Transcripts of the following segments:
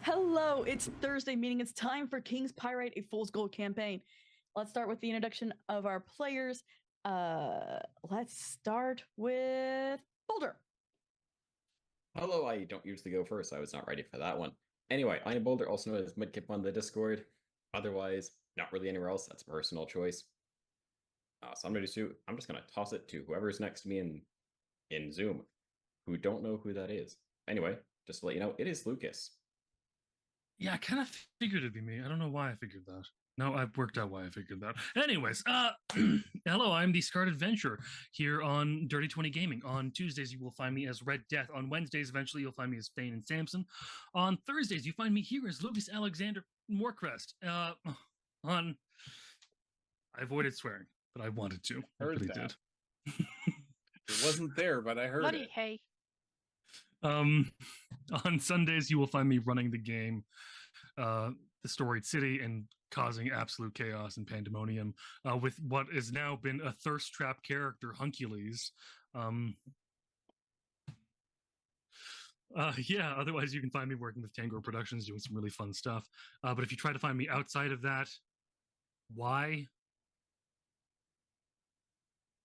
Hello, it's Thursday, meaning it's time for King's Pyrite, a Fool's Gold campaign. Let's start with the introduction of our players. Let's start with Boulder. Hello, I don't usually go first. I was not ready for that one. Anyway, I am Boulder, also known as Midkip on the Discord. Otherwise, not really anywhere else. That's a personal choice. So I'm just gonna toss it to whoever's next to me in Zoom, who don't know who that is. Anyway, just to let you know, it is Lucas. Yeah, I kind of figured it'd be me. I don't know why I figured that. No, I've worked out why I figured that. Anyways, hello, I'm the Scarred Adventurer here on Dirty 20 Gaming. On Tuesdays, you will find me as Red Death. On Wednesdays, eventually, you'll find me as Fane and Samson. On Thursdays, you find me here as Lucas Alexander Morecrest. I avoided swearing, but I wanted to. I really did. It wasn't there, but I heard Bloody it. hey. On Sundays, you will find me running the game, the Storied City, and causing absolute chaos and pandemonium with what has now been a thirst trap character, Huncules. Yeah, otherwise you can find me working with Tango Productions doing some really fun stuff. But if you try to find me outside of that, why?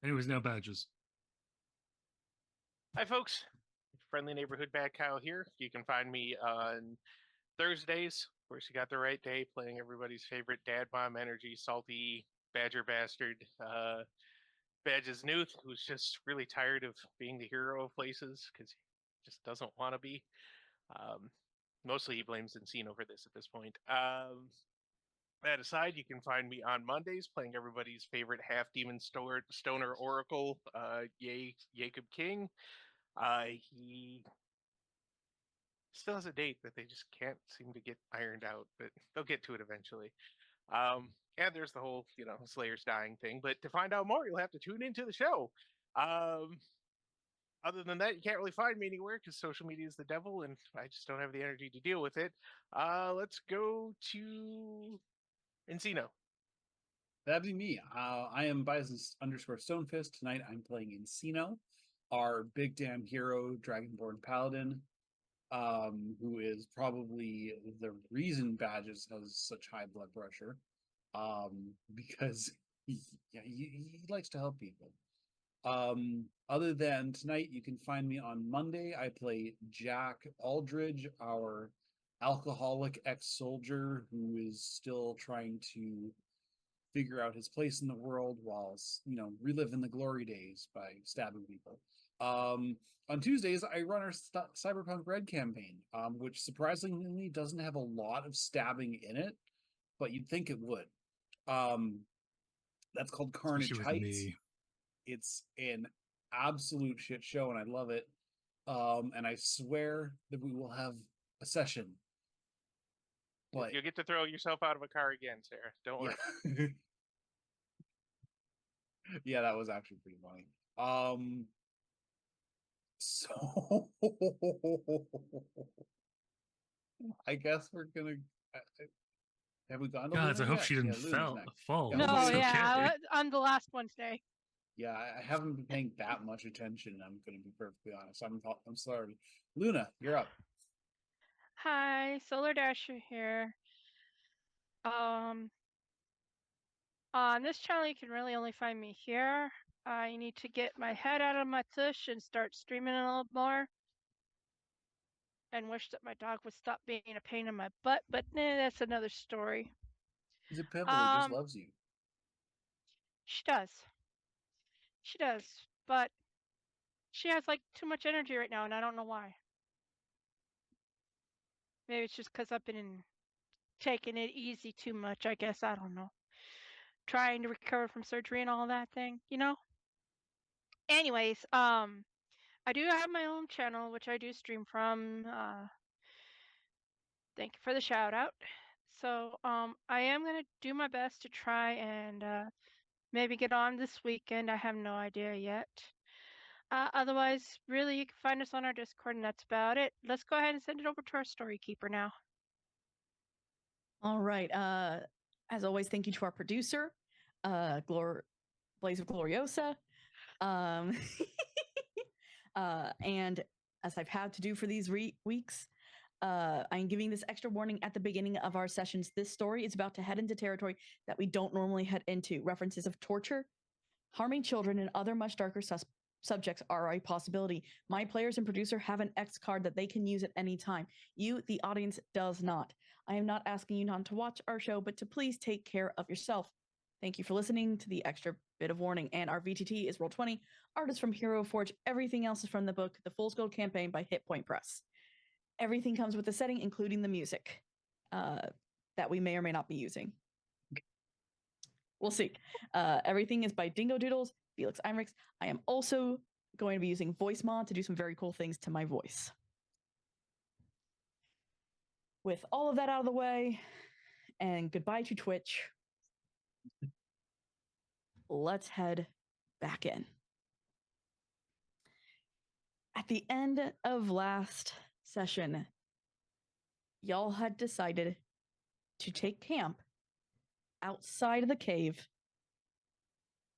Anyways, now badges. Hi, folks. Friendly neighborhood bad cow here. You can find me on Thursdays. Of course, you got the right day, playing everybody's favorite dad bomb energy, salty badger bastard, Badges Newth, who's just really tired of being the hero of places because he just doesn't want to be. Mostly he blames Encino for this at this point. That aside, you can find me on Mondays playing everybody's favorite half-demon stoner oracle, Jacob King. He still has a date that they just can't seem to get ironed out, but they'll get to it eventually. And there's the whole, Slayer's dying thing. But to find out more, you'll have to tune into the show. Other than that, you can't really find me anywhere because social media is the devil, and I just don't have the energy to deal with it. Let's go to Encino. That'd be me. I am Bison_Stonefist. Tonight I'm playing Encino, our big damn hero, Dragonborn Paladin, who is probably the reason Badges has such high blood pressure, because he likes to help people. Other than tonight, you can find me on Monday. I play Jack Aldridge, our alcoholic ex-soldier who is still trying to figure out his place in the world while, reliving the glory days by stabbing people. On Tuesdays, I run our Cyberpunk Red campaign, which surprisingly doesn't have a lot of stabbing in it, but you'd think it would. That's called Carnage Heights. It's an absolute shit show, and I love it. And I swear that we will have a session. But you'll get to throw yourself out of a car again, Sarah. Don't worry. Yeah, that was actually pretty funny. So I guess we're gonna. Have we gone? Guys, I hope she didn't fall. No, yeah, on the last Wednesday. Yeah, I haven't been paying that much attention. I'm going to be perfectly honest. I'm sorry. Luna, you're up. Hi, Solar Dasher here. On this channel, you can really only find me here. I need to get my head out of my tush and start streaming a little more. And wish that my dog would stop being a pain in my butt, but that's another story. He's a pit bull. He just loves you. She does. She does, but she has like too much energy right now, and I don't know why. Maybe it's just because I've been taking it easy too much, I guess. I don't know. Trying to recover from surgery and all that thing, Anyways, I do have my own channel, which I do stream from. Thank you for the shout out. So, I am going to do my best to try and maybe get on this weekend. I have no idea yet. Otherwise, really, you can find us on our Discord, and that's about it. Let's go ahead and send it over to our story keeper now. All right. As always, thank you to our producer, Blaze of Gloriosa. And as I've had to do for these weeks, I'm giving this extra warning at the beginning of our sessions. This story is about to head into territory that we don't normally head into. References of torture, harming children, and other much darker subjects are a possibility. My players and producer have an X card that they can use at any time. You, the audience, does not. I am not asking you not to watch our show, but to please take care of yourself. Thank you for listening to the extra bit of warning. And our VTT is Roll20. Art is from Hero Forge. Everything else is from the book, The Fool's Gold Campaign by Hit Point Press. Everything comes with the setting, including the music that we may or may not be using. We'll see. Everything is by Dingo Doodles, Felix Einrichs. I am also going to be using Voice Mod to do some very cool things to my voice. With all of that out of the way, and goodbye to Twitch, let's head back in. At the end of last session, y'all had decided to take camp outside of the cave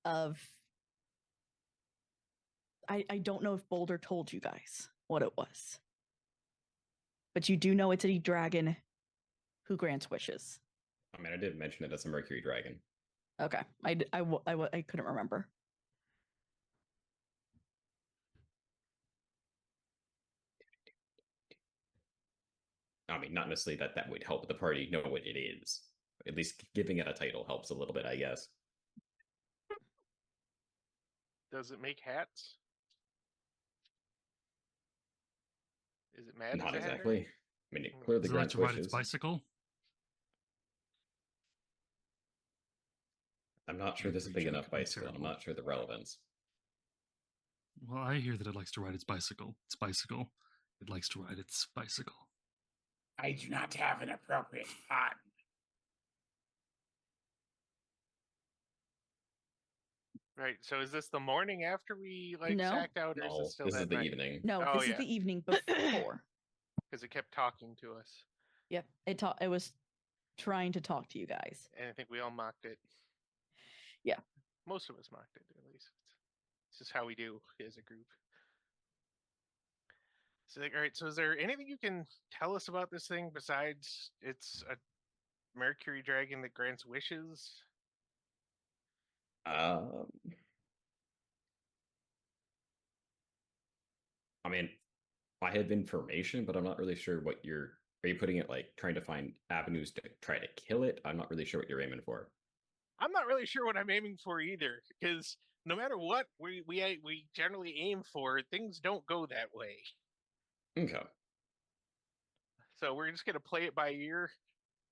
of... I don't know if Boulder told you guys what it was, but you do know it's a dragon who grants wishes. I mean, I did mention it as a Mercury dragon. Okay, I couldn't remember. I mean, not necessarily that would help the party know what it is. At least giving it a title helps a little bit, I guess. Does it make hats? Is it mad? Not exactly. I mean, it clearly Does it like grants to ride its wishes. bicycle? I'm not sure this is a big enough bicycle. I'm not sure the relevance. Well, I hear that it likes to ride its bicycle. Its bicycle. It likes to ride its bicycle. I do not have an appropriate pun. Right. So is this the morning after we No. sacked out, or is No, this still this that is the night? evening. No, Oh, this yeah. is the evening before. Because it kept talking to us, Yep, it was trying to talk to you guys. and I think we all mocked it. Yeah. Most of us mocked it, at least. It's just how we do as a group. So, all right. So, is there anything you can tell us about this thing besides it's a Mercury dragon that grants wishes? I mean, I have information, but I'm not really sure what you're... Are you putting it like trying to find avenues to try to kill it? I'm not really sure what you're aiming for. I'm not really sure what I'm aiming for either, because no matter what we generally aim for, things don't go that way. Okay. So we're just gonna play it by ear,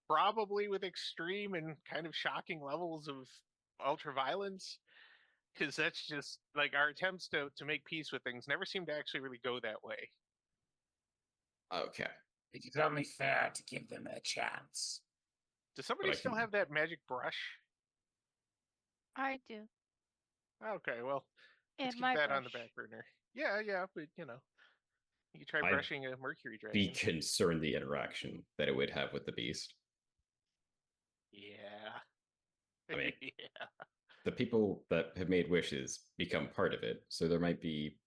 probably with extreme and kind of shocking levels of ultraviolence, because that's just like our attempts to make peace with things never seem to actually really go that way. Okay. It is only fair to give them a chance. Does somebody I still can- have that magic brush? I do. Okay, well, let's And keep my that on the brush. back burner. Yeah, but you can try I'd brushing a Mercury dragon. Be concerned the interaction that it would have with the beast. Yeah. I mean- yeah. The people that have made wishes become part of it, so there might be...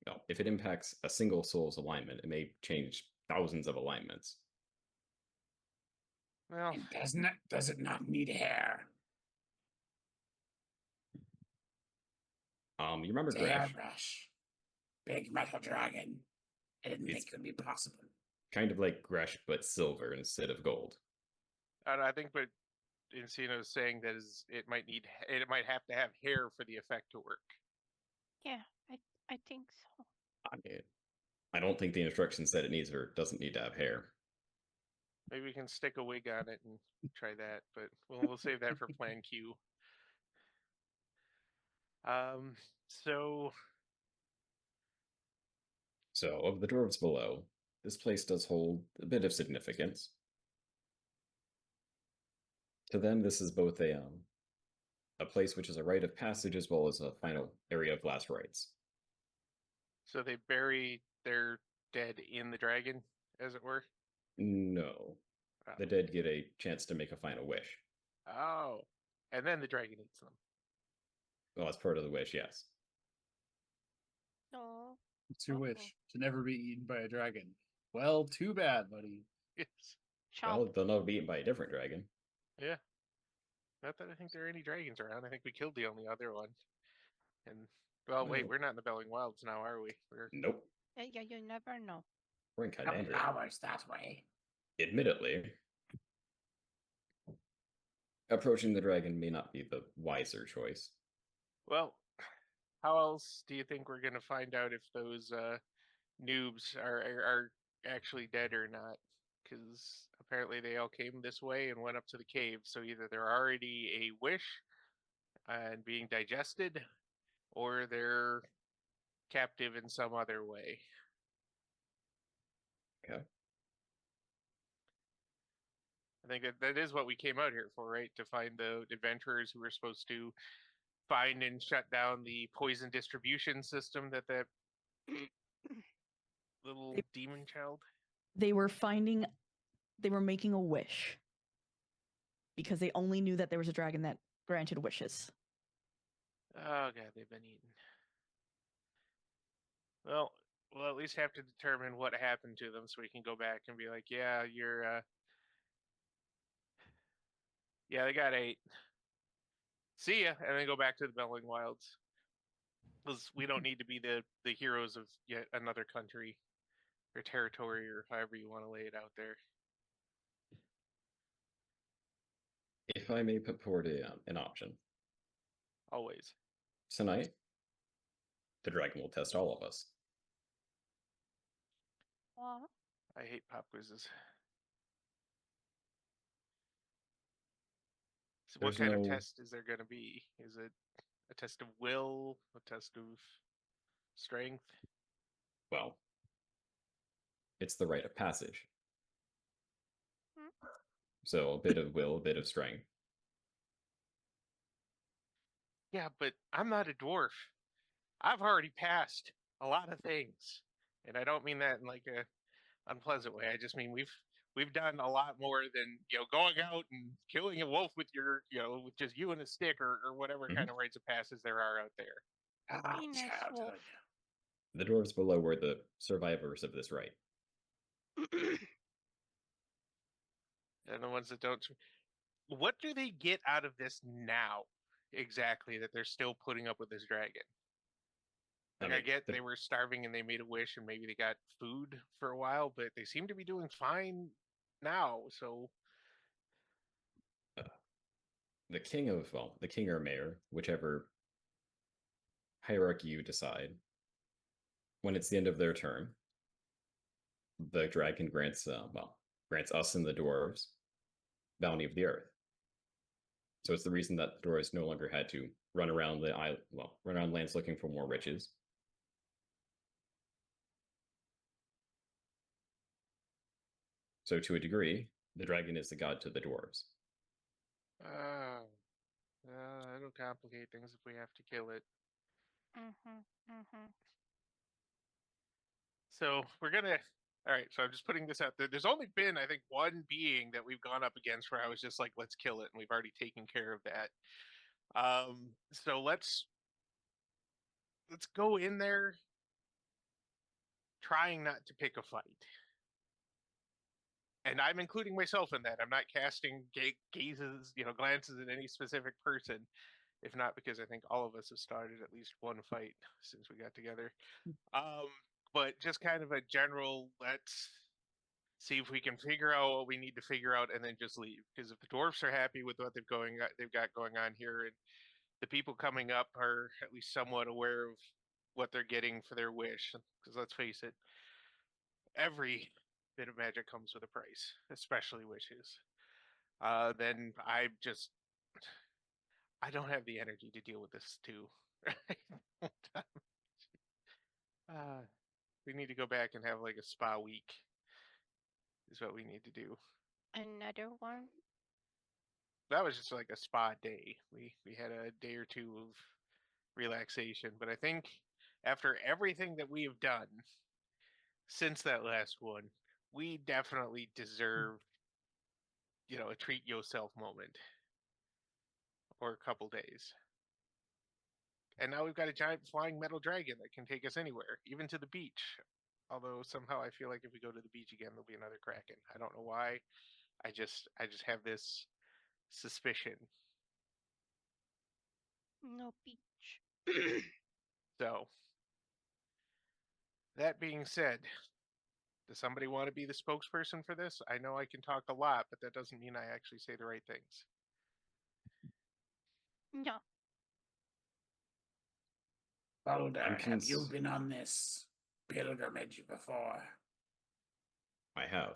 Well, if it impacts a single soul's alignment, it may change thousands of alignments. Well, Does it not need hair? You remember It's a Gresh? hairbrush. Big metal dragon. I didn't It's- think it would be possible. Kind of like Gresh, but silver instead of gold. I think what Encino's saying that is it might have to have hair for the effect to work. Yeah, I think so. I don't think the instructions said it needs or doesn't need to have hair. Maybe we can stick a wig on it and try that, but we'll save that for Plan Q. So So, of the dwarves below, this place does hold a bit of significance. To them, this is both a place which is a rite of passage as well as a final area of last rites. So they bury their dead in the dragon, as it were? No. Oh. The dead get a chance to make a final wish. Oh. And then the dragon eats them. Well, that's part of the wish, yes. No. What's your wish? To never be eaten by a dragon. Well, too bad, buddy. Yes. Chomp. Well, they'll know be eaten by a different dragon. Yeah. Not that I think there are any dragons around. I think we killed the only other one. And well, wait, Well- we're not in the Belling Wilds now, are we? We're Nope. Yeah, you never know. We're in Kynandria. Hours that way. Admittedly, approaching the dragon may not be the wiser choice. well. How else do you think we're gonna find out if those noobs are actually dead or not? Because apparently they all came this way and went up to the cave. So either they're already a wish and being digested, or they're captive in some other way. Okay. I think that is what we came out here for, right? To find the adventurers who were supposed to find and shut down the poison distribution system that little demon child. They were making a wish because they only knew that there was a dragon that granted wishes. Oh god, they've been eaten. Well, we'll at least have to determine what happened to them so we can go back and be like, yeah, yeah, they got ate. See ya, and then go back to the Belling Wilds. Because we don't need to be the heroes of yet another country or territory or however you want to lay it out there. If I may put forward an option. Always. Tonight, the dragon will test all of us. Well, I hate pop quizzes. So what There's kind of no- test is there going to be? Is it a test of will, a test of strength? Well, it's the rite of passage. Hmm. So a bit of will, a bit of strength. Yeah, but I'm not a dwarf. I've already passed a lot of things, and I don't mean that in like a unpleasant way. I just mean we've done a lot more than going out and killing a wolf with your with just you and a stick or whatever Mhm. kind of rites of passage there are out there. Venus wolf. The dwarves below were the survivors of this rite. And the ones that don't. What do they get out of this now? Exactly, that they're still putting up with this dragon. Like, I get they were starving and they made a wish and maybe they got food for a while, but they seem to be doing fine now. So the king or mayor, whichever hierarchy you decide, when it's the end of their term, the dragon grants us and the dwarves bounty of the earth. So it's the reason that the dwarves no longer had to run around the island, run around lands looking for more riches. So to a degree, the dragon is the god to the dwarves. it'll complicate things if we have to kill it. So we're gonna. All right, so I'm just putting this out there. There's only been, I think, one being that we've gone up against where I was just like, let's kill it, and we've already taken care of that. So let's go in there trying not to pick a fight. And I'm including myself in that. I'm not casting gazes, glances at any specific person. If not, because I think all of us have started at least one fight since we got together. But just kind of a general, let's see if we can figure out what we need to figure out and then just leave. Because if the dwarfs are happy with what they've got going on here, and the people coming up are at least somewhat aware of what they're getting for their wish. Because let's face it, every bit of magic comes with a price, especially wishes. Then I don't have the energy to deal with this too. We need to go back and have like a spa week. Is what we need to do. Another one. That was just like a spa day. We had a day or two of relaxation, but I think after everything that we have done since that last one, we definitely deserve, a treat yourself moment or a couple days. And now we've got a giant flying metal dragon that can take us anywhere, even to the beach. Although somehow I feel like if we go to the beach again, there'll be another kraken. I don't know why. I just have this suspicion. No beach. So that being said, does somebody want to be the spokesperson for this? I know I can talk a lot, but that doesn't mean I actually say the right things. No. Boulder, I'm have you cons- been on this pilgrimage before? I have.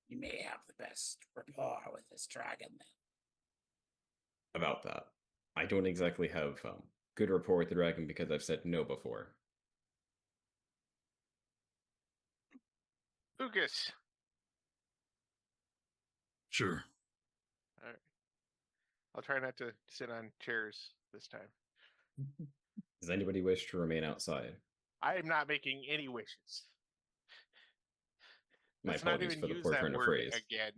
You may have the best rapport with this dragon then. About that. I don't exactly have good rapport with the dragon because I've said no before. Lucas. Sure. All right. I'll try not to sit on chairs this time. Does anybody wish to remain outside? I am not making any wishes. My Let's not apologies even for the use poor that turn of word phrase. again.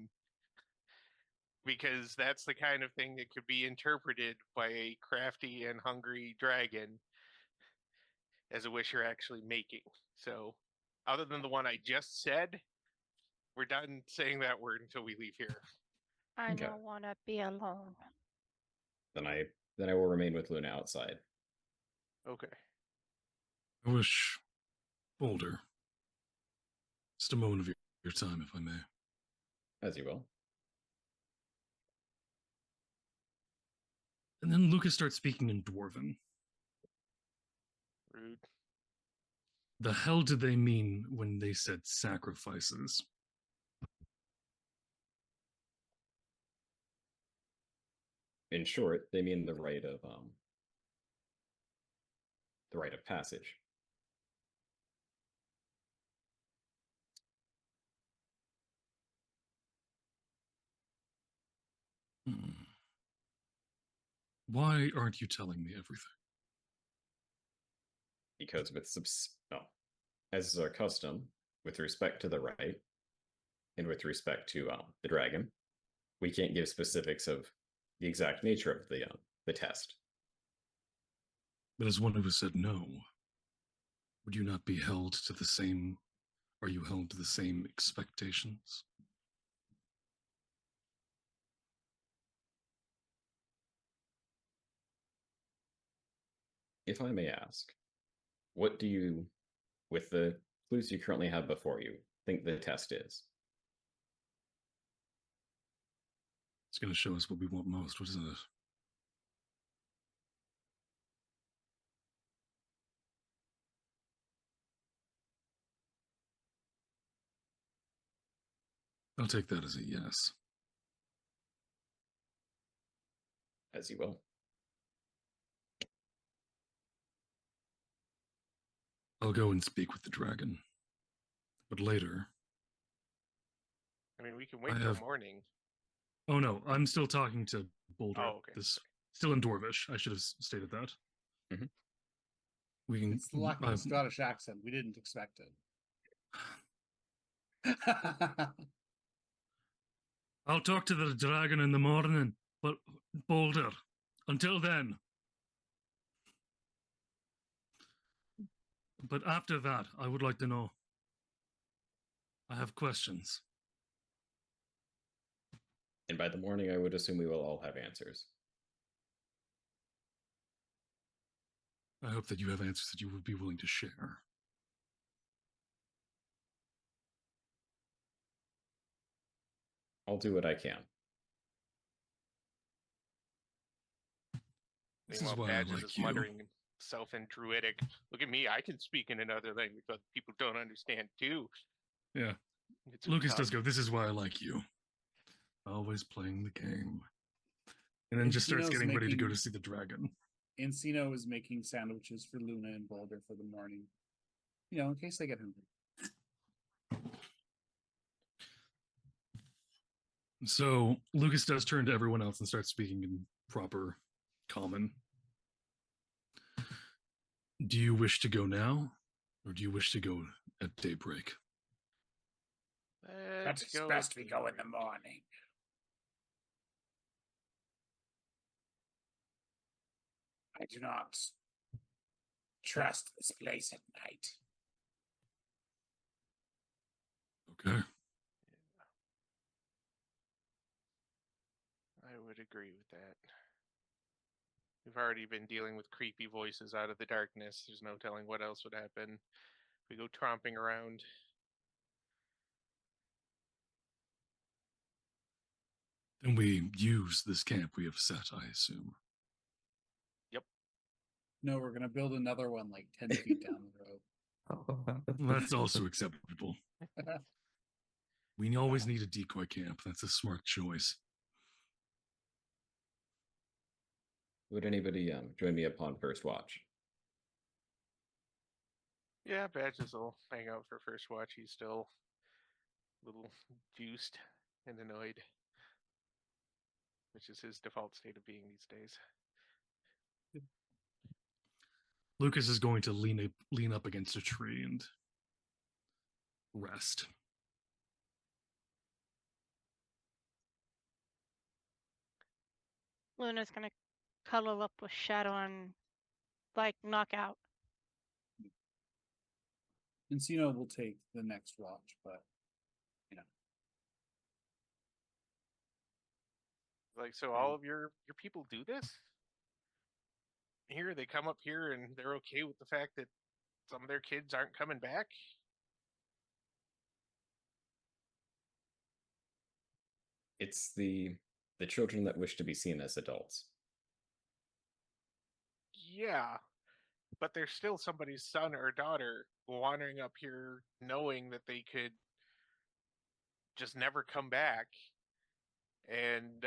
Because that's the kind of thing that could be interpreted by a crafty and hungry dragon as a wish you're actually making. So, other than the one I just said, we're done saying that word until we leave here. I Okay. don't want to be alone. Then I will remain with Luna outside. Okay. I wish, Boulder, just a moment of your time, if I may. As you will. And then Lucas starts speaking in Dwarven. Rude. The hell did they mean when they said sacrifices? In short, they mean the rite of passage. Hmm. Why aren't you telling me everything? Because as is our custom, with respect to the rite, and with respect to the dragon, we can't give specifics of the exact nature of the test. But as one who has said no, would you not be held to the same? Are you held to the same expectations? If I may ask, what do you, with the clues you currently have before you, think the test is? It's going to show us what we want most. What is it? I'll take that as a yes. As you will. I'll go and speak with the dragon. But later. I mean, we can wait I till have- morning. Oh no, I'm still talking to Boulder. Oh, okay. This still in Dwarvish. I should have stated that. Mhm. We can. It's the lucky Scottish accent. We didn't expect it. I'll talk to the dragon in the morning, but Boulder, until then. But after that, I would like to know. I have questions. And by the morning, I would assume we will all have answers. I hope that you have answers that you would be willing to share. I'll do what I can. This Meanwhile, is why Badges I like is you. muttering himself in Druidic. Look at me, I can speak in another language that people don't understand too. Yeah. It's Lucas tough. does go, this is why I like you. Always playing the game. And then just starts Encino's getting ready to go making- to see the dragon. Encino is making sandwiches for Luna and Boulder for the morning. You know, in case they get hungry. So Lucas does turn to everyone else and starts speaking in proper common. Do you wish to go now? Or do you wish to go at daybreak? Let's It's go. best we go in the morning. I do not trust this place at night. Okay. I would agree with that. We've already been dealing with creepy voices out of the darkness. There's no telling what else would happen if we go tromping around. Then we use this camp we have set, I assume. No, we're gonna build another one like 10 feet down the road. That's also acceptable. We always need a decoy camp. That's a smart choice. Would anybody join me upon first watch? Yeah, Badges will hang out for first watch. He's still a little juiced and annoyed, which is his default state of being these days. Lucas is going to lean up against a tree and rest. Luna's gonna cuddle up with Shadow and like knock out. Encino will take the next watch, but Like, so all of your people do this? Here, they come up here and they're okay with the fact that some of their kids aren't coming back? It's the children that wish to be seen as adults. Yeah, but there's still somebody's son or daughter wandering up here knowing that they could just never come back. And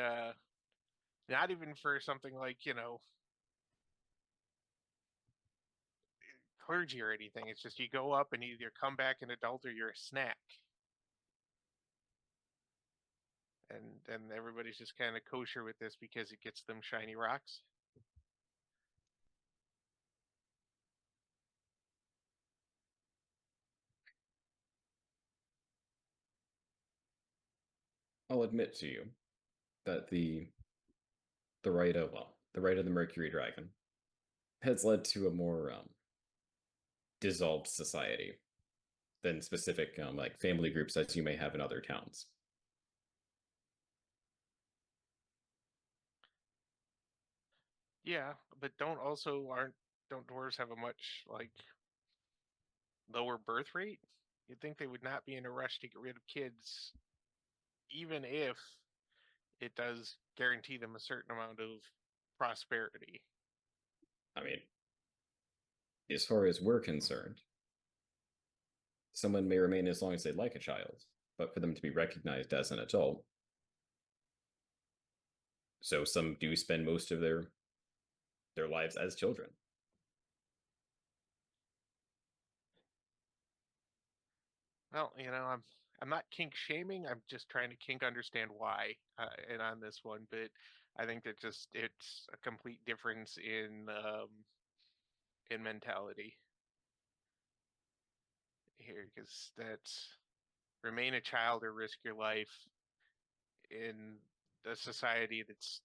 not even for something like, clergy or anything. It's just you go up and either come back an adult or you're a snack. And everybody's just kind of kosher with this because it gets them shiny rocks. I'll admit to you that the rite of the Mercury Dragon has led to a more dissolved society than specific like family groups as you may have in other towns. Yeah, but don't dwarves have a much like lower birth rate? You'd think they would not be in a rush to get rid of kids, even if it does guarantee them a certain amount of prosperity. I mean, as far as we're concerned, someone may remain as long as they'd like a child, but for them to be recognized as an adult. So some do spend most of their lives as children. Well, I'm not kink shaming. I'm just trying to kink understand why, and on this one, but I think that it's a complete difference in mentality here, because that's remain a child or risk your life in a society that's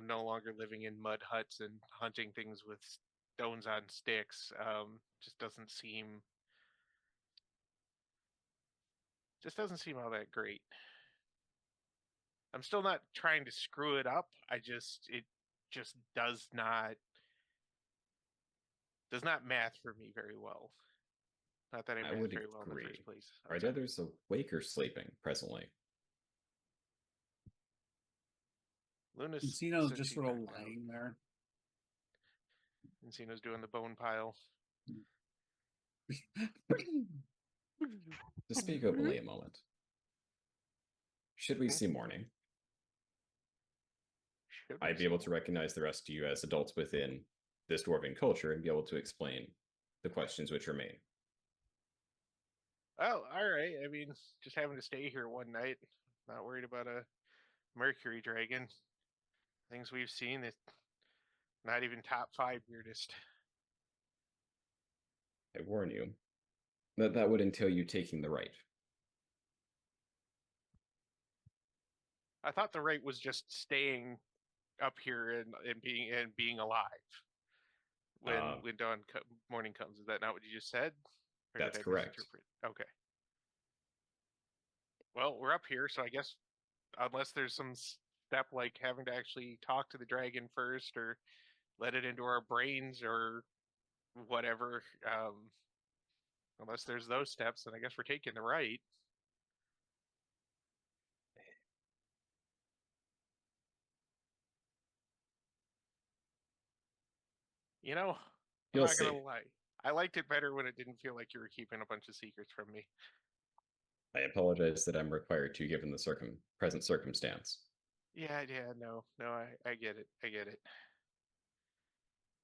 no longer living in mud huts and hunting things with stones on sticks. Just doesn't seem all that great. I'm still not trying to screw it up. It just does not math for me very well. Not that I math would very well in the agree. first place. Are the others awake or sleeping presently? Luna's Encino's said just she's sort of knocked out. lying there. Encino's doing the bone pile. To speak openly a moment, should we see morning, I'd be able to recognize the rest of you as adults within this dwarven culture and be able to explain the questions which remain. Oh, all right. I mean, just having to stay here one night. Not worried about a Mercury dragon. Things we've seen, it's not even top 5 weirdest. I warn you that that would entail you taking the right. I thought the rate was just staying up here and being alive. when morning comes. Is that not what you just said? Or That's did I correct. misinterpret? Okay. Well, we're up here, so I guess unless there's some step like having to actually talk to the dragon first or let it into our brains or whatever, unless there's those steps, then I guess we're taking the right. You know, I'm You'll not gonna see. lie. I liked it better when it didn't feel like you were keeping a bunch of secrets from me. I apologize that I'm required to, given the present circumstance. Yeah, no, I get it. I get it.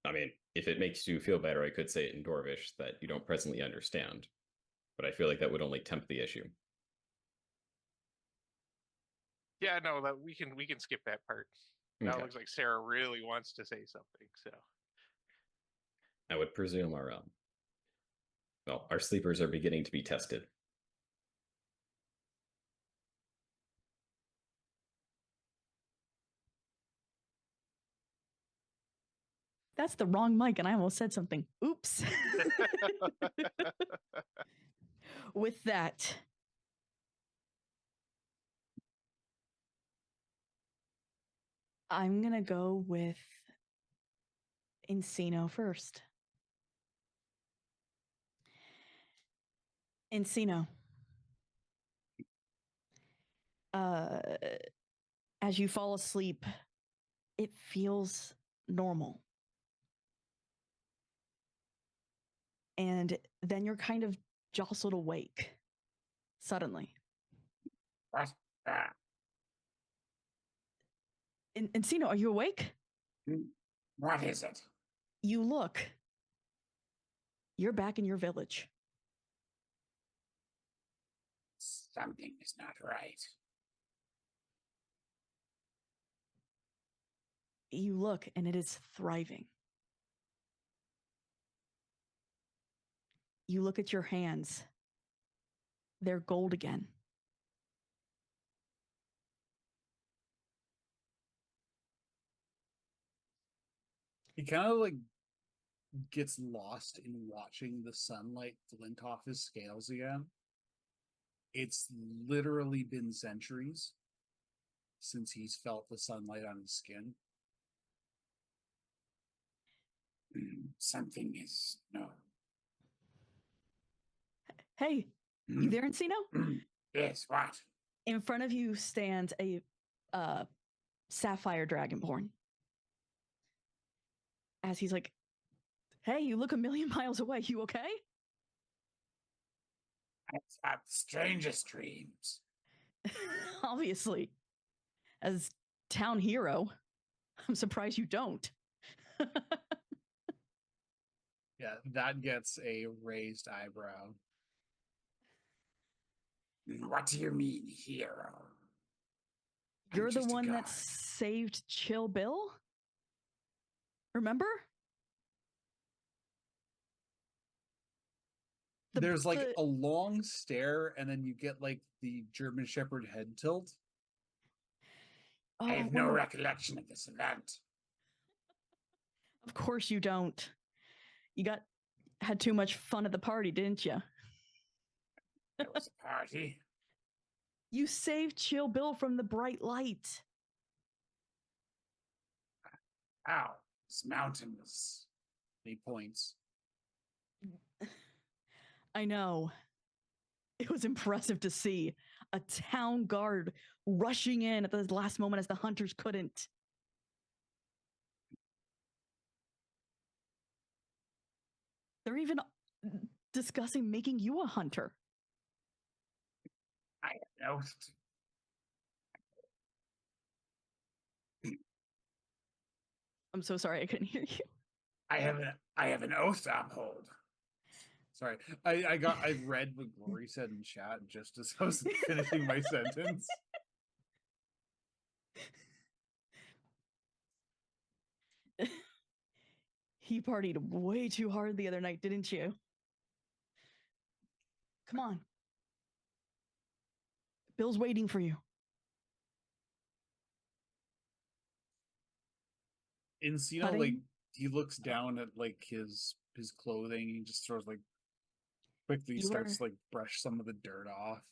I mean, if it makes you feel better, I could say it in Dwarvish that you don't presently understand, but I feel like that would only tempt the issue. Yeah, no, that we can skip that part. Now Okay. it looks like Sarah really wants to say something, so. I would presume our sleepers are beginning to be tested. That's the wrong mic, and I almost said something. Oops. With that, I'm going to go with Encino first. Encino. As you fall asleep, it feels normal. And then you're kind of jostled awake suddenly. What? Encino, are you awake? What is it? You look. You're back in your village. Something is not right. You look, and it is thriving. You look at your hands. They're gold again. He kind of like gets lost in watching the sunlight glint off his scales again. It's literally been centuries since he's felt the sunlight on his skin. Something is no. Hey, you there, Encino? Yes, what? In front of you stands a sapphire dragonborn. As he's like, hey, you look a million miles away. You okay? I've had the strangest dreams. Obviously. As town hero, I'm surprised you don't. Yeah, that gets a raised eyebrow. What do you mean, hero? You're the one that saved Chill Bill? Remember? There's like a long stare, and then you get like the German Shepherd head tilt. I have no recollection of this event. Of course you don't. You had too much fun at the party, didn't you? There was a party. You saved Chill Bill from the bright light. Ow, this mountain was... He points. I know. It was impressive to see a town guard rushing in at the last moment as the hunters couldn't. They're even discussing making you a hunter. I have no... I'm so sorry I couldn't hear you. I have an oath to uphold. Sorry, I read what Glory said in chat just as I was finishing my sentence. He partied way too hard the other night, didn't you? Come on. Bill's waiting for you. Encino, like, he looks down at like his clothing. He just sort of like quickly You starts are- to like brush some of the dirt off.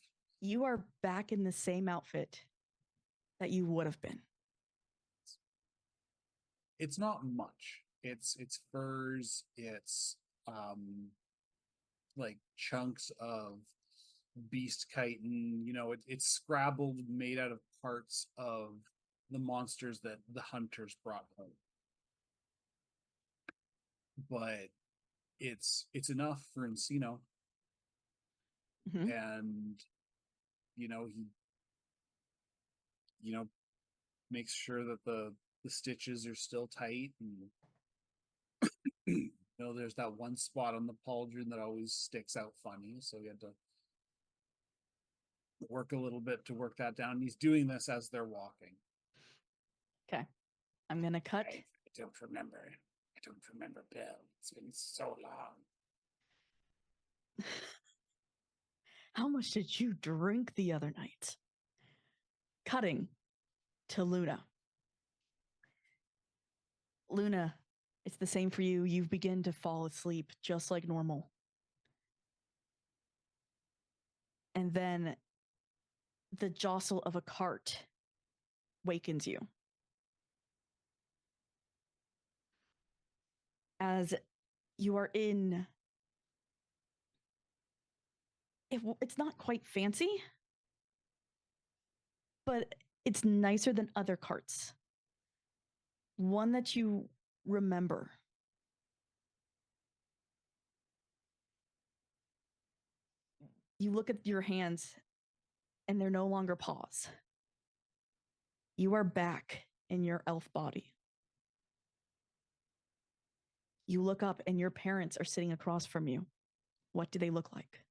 You are back in the same outfit that you would have been. It's not much. It's furs, it's like chunks of beast chitin, you know, it's scrabbled, made out of parts of the monsters that the hunters brought home. But it's enough for Encino, Mhm. and you know, he makes sure that the stitches are still tight, and you know, there's that one spot on the pauldron that always sticks out funny, so he had to work a little bit to work that down. He's doing this as they're walking. Okay. I'm going to cut. I don't remember. I don't remember Bill. It's been so long. How much did you drink the other night? Cutting to Luna. Luna, it's the same for you. You begin to fall asleep just like normal. And then the jostle of a cart wakens you. As you are in, it's not quite fancy, but it's nicer than other carts. One that you remember. You look at your hands and they're no longer paws. You are back in your elf body. You look up and your parents are sitting across from you. What do they look like?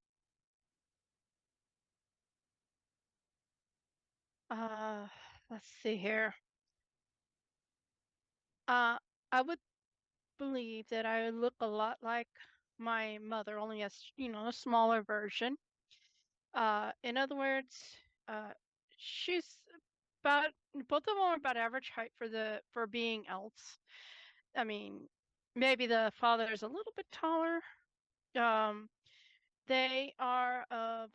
Let's see here. I would believe that I look a lot like my mother, only as, you know, a smaller version. In other words, she's about both of them are about average height for being elves. I mean, maybe the father is a little bit taller. They are of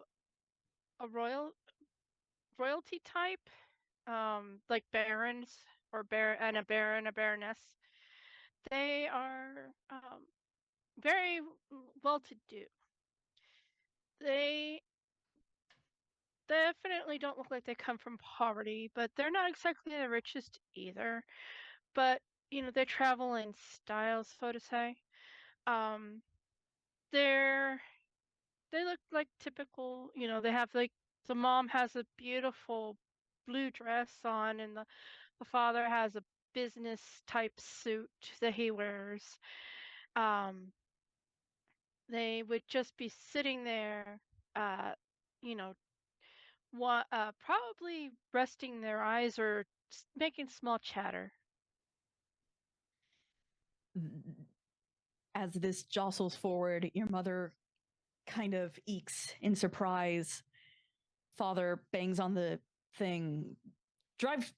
a royalty type, like barons or a baron, a baroness. They are very well to do. They definitely don't look like they come from poverty, but they're not exactly the richest either. But you know, they travel in style, so to say. Um, they're they look like typical. You know, they have like the mom has a beautiful blue dress on, and the father has a business type suit that he wears. Um, they would just be sitting there, uh, you know, probably resting their eyes or making small chatter. As this jostles forward, your mother kind of eeks in surprise. Father bangs on the thing. Drive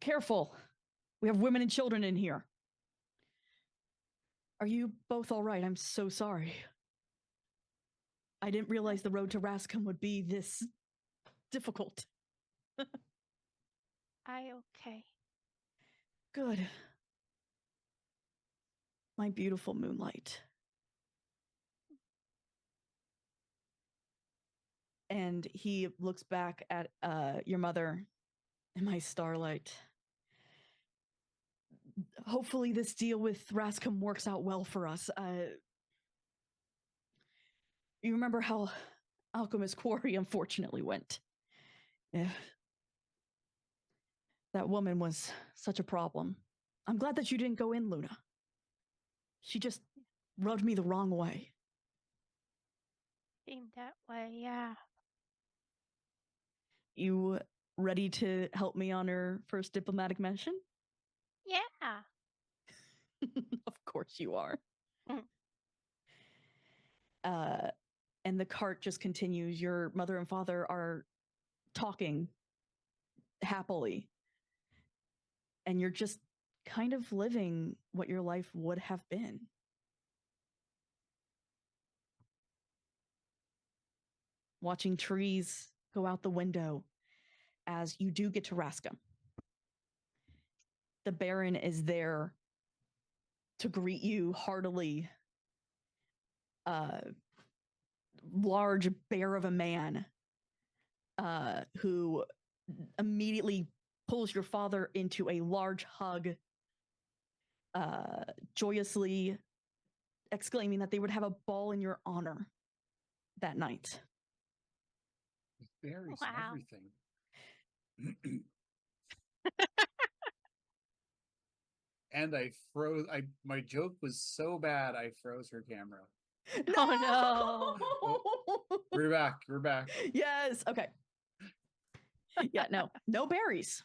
careful. We have women and children in here. Are you both all right? I'm so sorry. I didn't realize the road to Rascom would be this difficult. I okay. Good. My beautiful moonlight. And he looks back at your mother and my starlight. Hopefully this deal with Rascom works out well for us. You remember how Alchemist Quarry unfortunately went? Yeah. That woman was such a problem. I'm glad that you didn't go in, Luna. She just rubbed me the wrong way. Seemed that way, yeah. You ready to help me on her first diplomatic mission? Yeah. Of course you are. Mm. And the cart just continues. Your mother and father are talking happily. And you're just kind of living what your life would have been. Watching trees go out the window as you do get to Raska. The Baron is there to greet you heartily. Large bear of a man who immediately pulls your father into a large hug, joyously exclaiming that they would have a ball in your honor that night. Berries and Wow. everything. And I froze. My joke was so bad I froze her camera. Oh no. We're back. We're back. Yes. Okay. Yeah, no berries.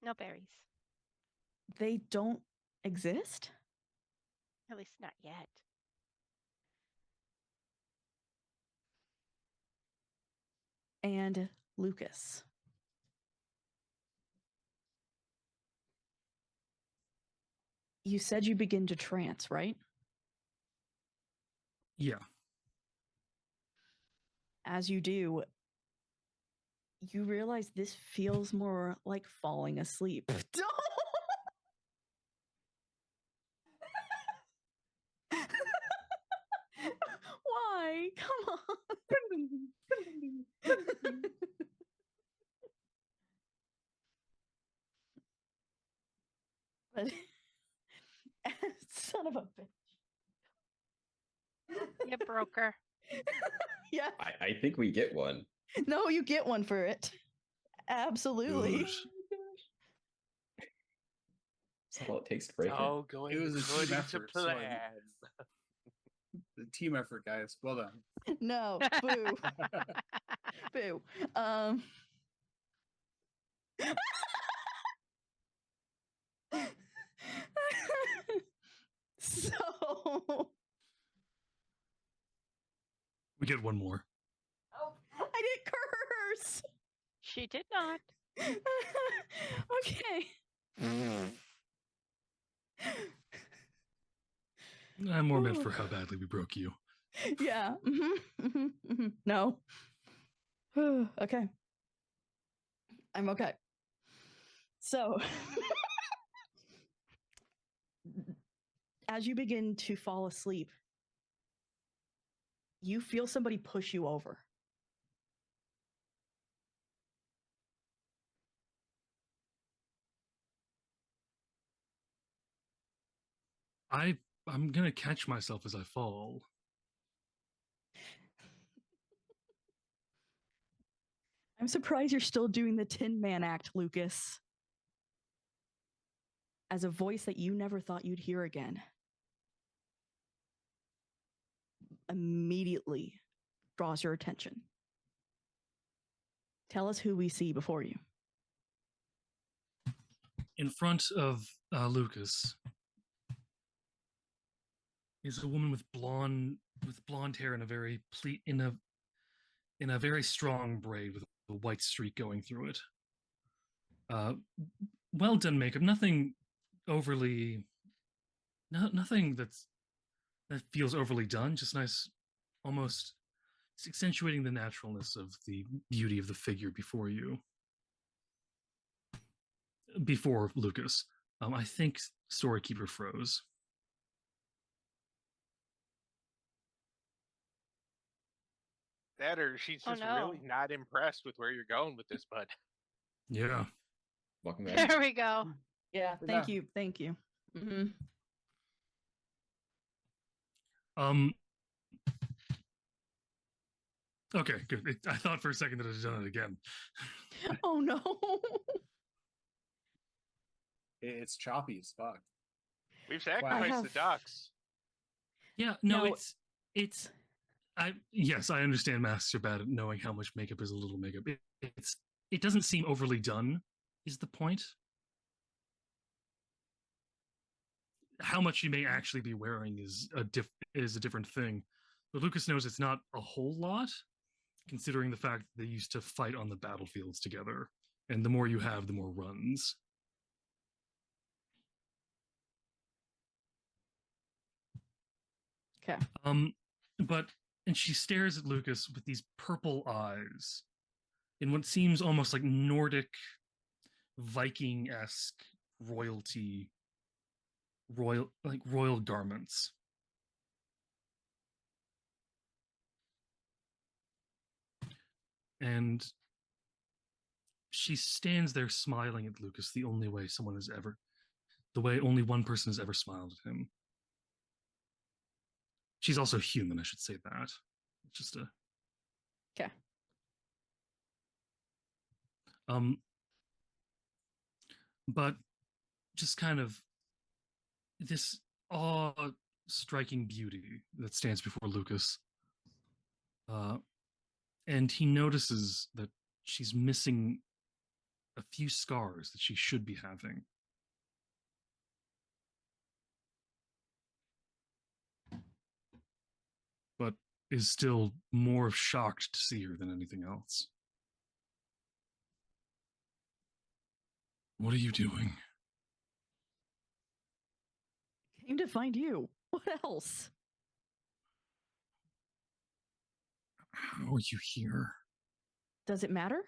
No berries. They don't exist? At least not yet. And Lucas. You said you begin to trance, right? Yeah. As you do, you realize this feels more like falling asleep. Why? Come on. But son of a bitch. You broke her. Yeah. I think we get one. No, you get one for it. Absolutely. Good. That's all it takes to break her. Oh, going It was a team according to effort, so I- plan. The team effort, guys. Well done. No, boo. Boo. So We get one more. oh, I didn't curse. She did not. Okay. I'm more meant for how badly we broke you. Yeah. No. Okay. I'm okay. So, as you begin to fall asleep, you feel somebody push you over. I'm gonna catch myself as I fall. I'm surprised you're still doing the Tin Man act, Lucas. As a voice that you never thought you'd hear again. Immediately draws your attention. Tell us who we see before you. In front of Lucas is a woman with blonde hair and a very in a very strong braid with a white streak going through it. Well done makeup. Nothing overly. Nothing that feels overly done. Just nice, almost it's accentuating the naturalness of the beauty of the figure before you. Before Lucas, I think Storykeeper froze. That or she's Oh, just no. really not impressed with where you're going with this, bud. Yeah. Welcome back. There we go. Yeah, We're thank back. you. Thank you. Mm-hmm. Okay, good. I thought for a second that I'd done it again. Oh no. It's choppy as fuck. We've sacrificed have- the ducks. Yeah, no, No, it's yes, I understand masks are bad at knowing how much makeup is a little makeup. It doesn't seem overly done, is the point. How much you may actually be wearing is a different thing. But Lucas knows it's not a whole lot, considering the fact that they used to fight on the battlefields together. And the more you have, the more runs. Okay. But and she stares at Lucas with these purple eyes in what seems almost like Nordic Viking-esque royal garments. And she stands there smiling at Lucas the way only one person has ever smiled at him. She's also human, I should say that. Just a Okay. But just kind of this awe-striking beauty that stands before Lucas. And he notices that she's missing a few scars that she should be having. But is still more shocked to see her than anything else. What are you doing? Came to find you. What else? How are you here? Does it matter?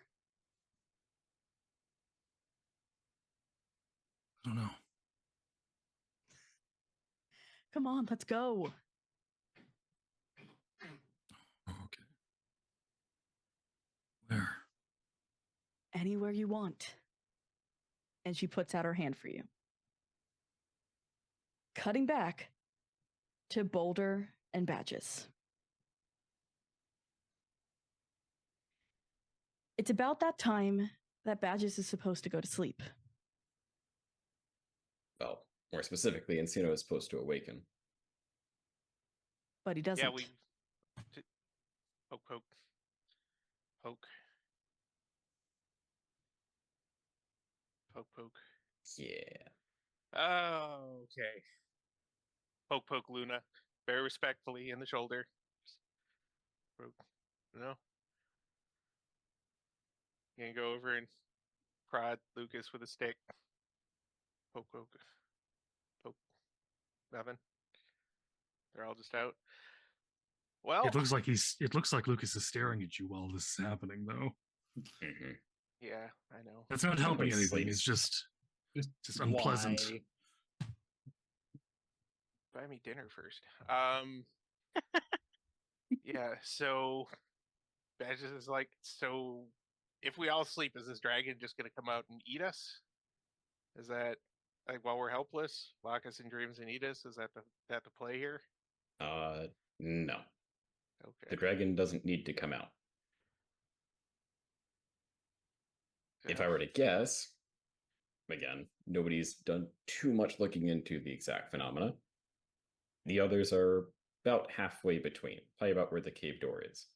I don't know. Come on, let's go. Okay. Where? Anywhere you want. And she puts out her hand for you. Cutting back to Boulder and Badges. It's about that time that Badges is supposed to go to sleep. Well, more specifically, Encino is supposed to awaken. But he doesn't. Yeah, we poke, poke, poke, poke, poke. Yeah. Oh, okay. Poke, poke, Luna, very respectfully in the shoulder. Poke. No. You gonna go over and prod Lucas with a stick. Poke, poke, poke. Nothing. They're all just out. Well, It looks like Lucas is staring at you while this is happening, though. Mm-hmm. yeah, I know. That's not helping anything. Sleep. It's just unpleasant. Why? Buy me dinner first. Yeah, so Badges is like, so if we all sleep, is this dragon just gonna come out and eat us? Is that like while we're helpless, lock us in dreams and eat us? Is that the play here? No. Okay. The dragon doesn't need to come out. If I were to guess, again, nobody's done too much looking into the exact phenomena. The others are about halfway between, probably about where the cave door is.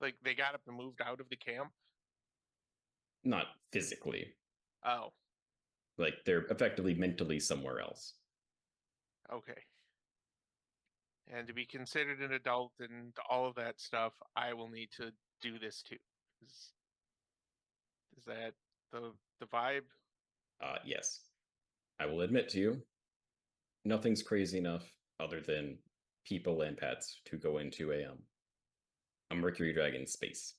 Like they got up and moved out of the camp. Not physically. Oh, Like they're effectively mentally somewhere else. okay. And to be considered an adult and all of that stuff, I will need to do this too. Is that the vibe? Yes. I will admit to you, nothing's crazy enough other than people and pets to go into a Mercury Dragon space.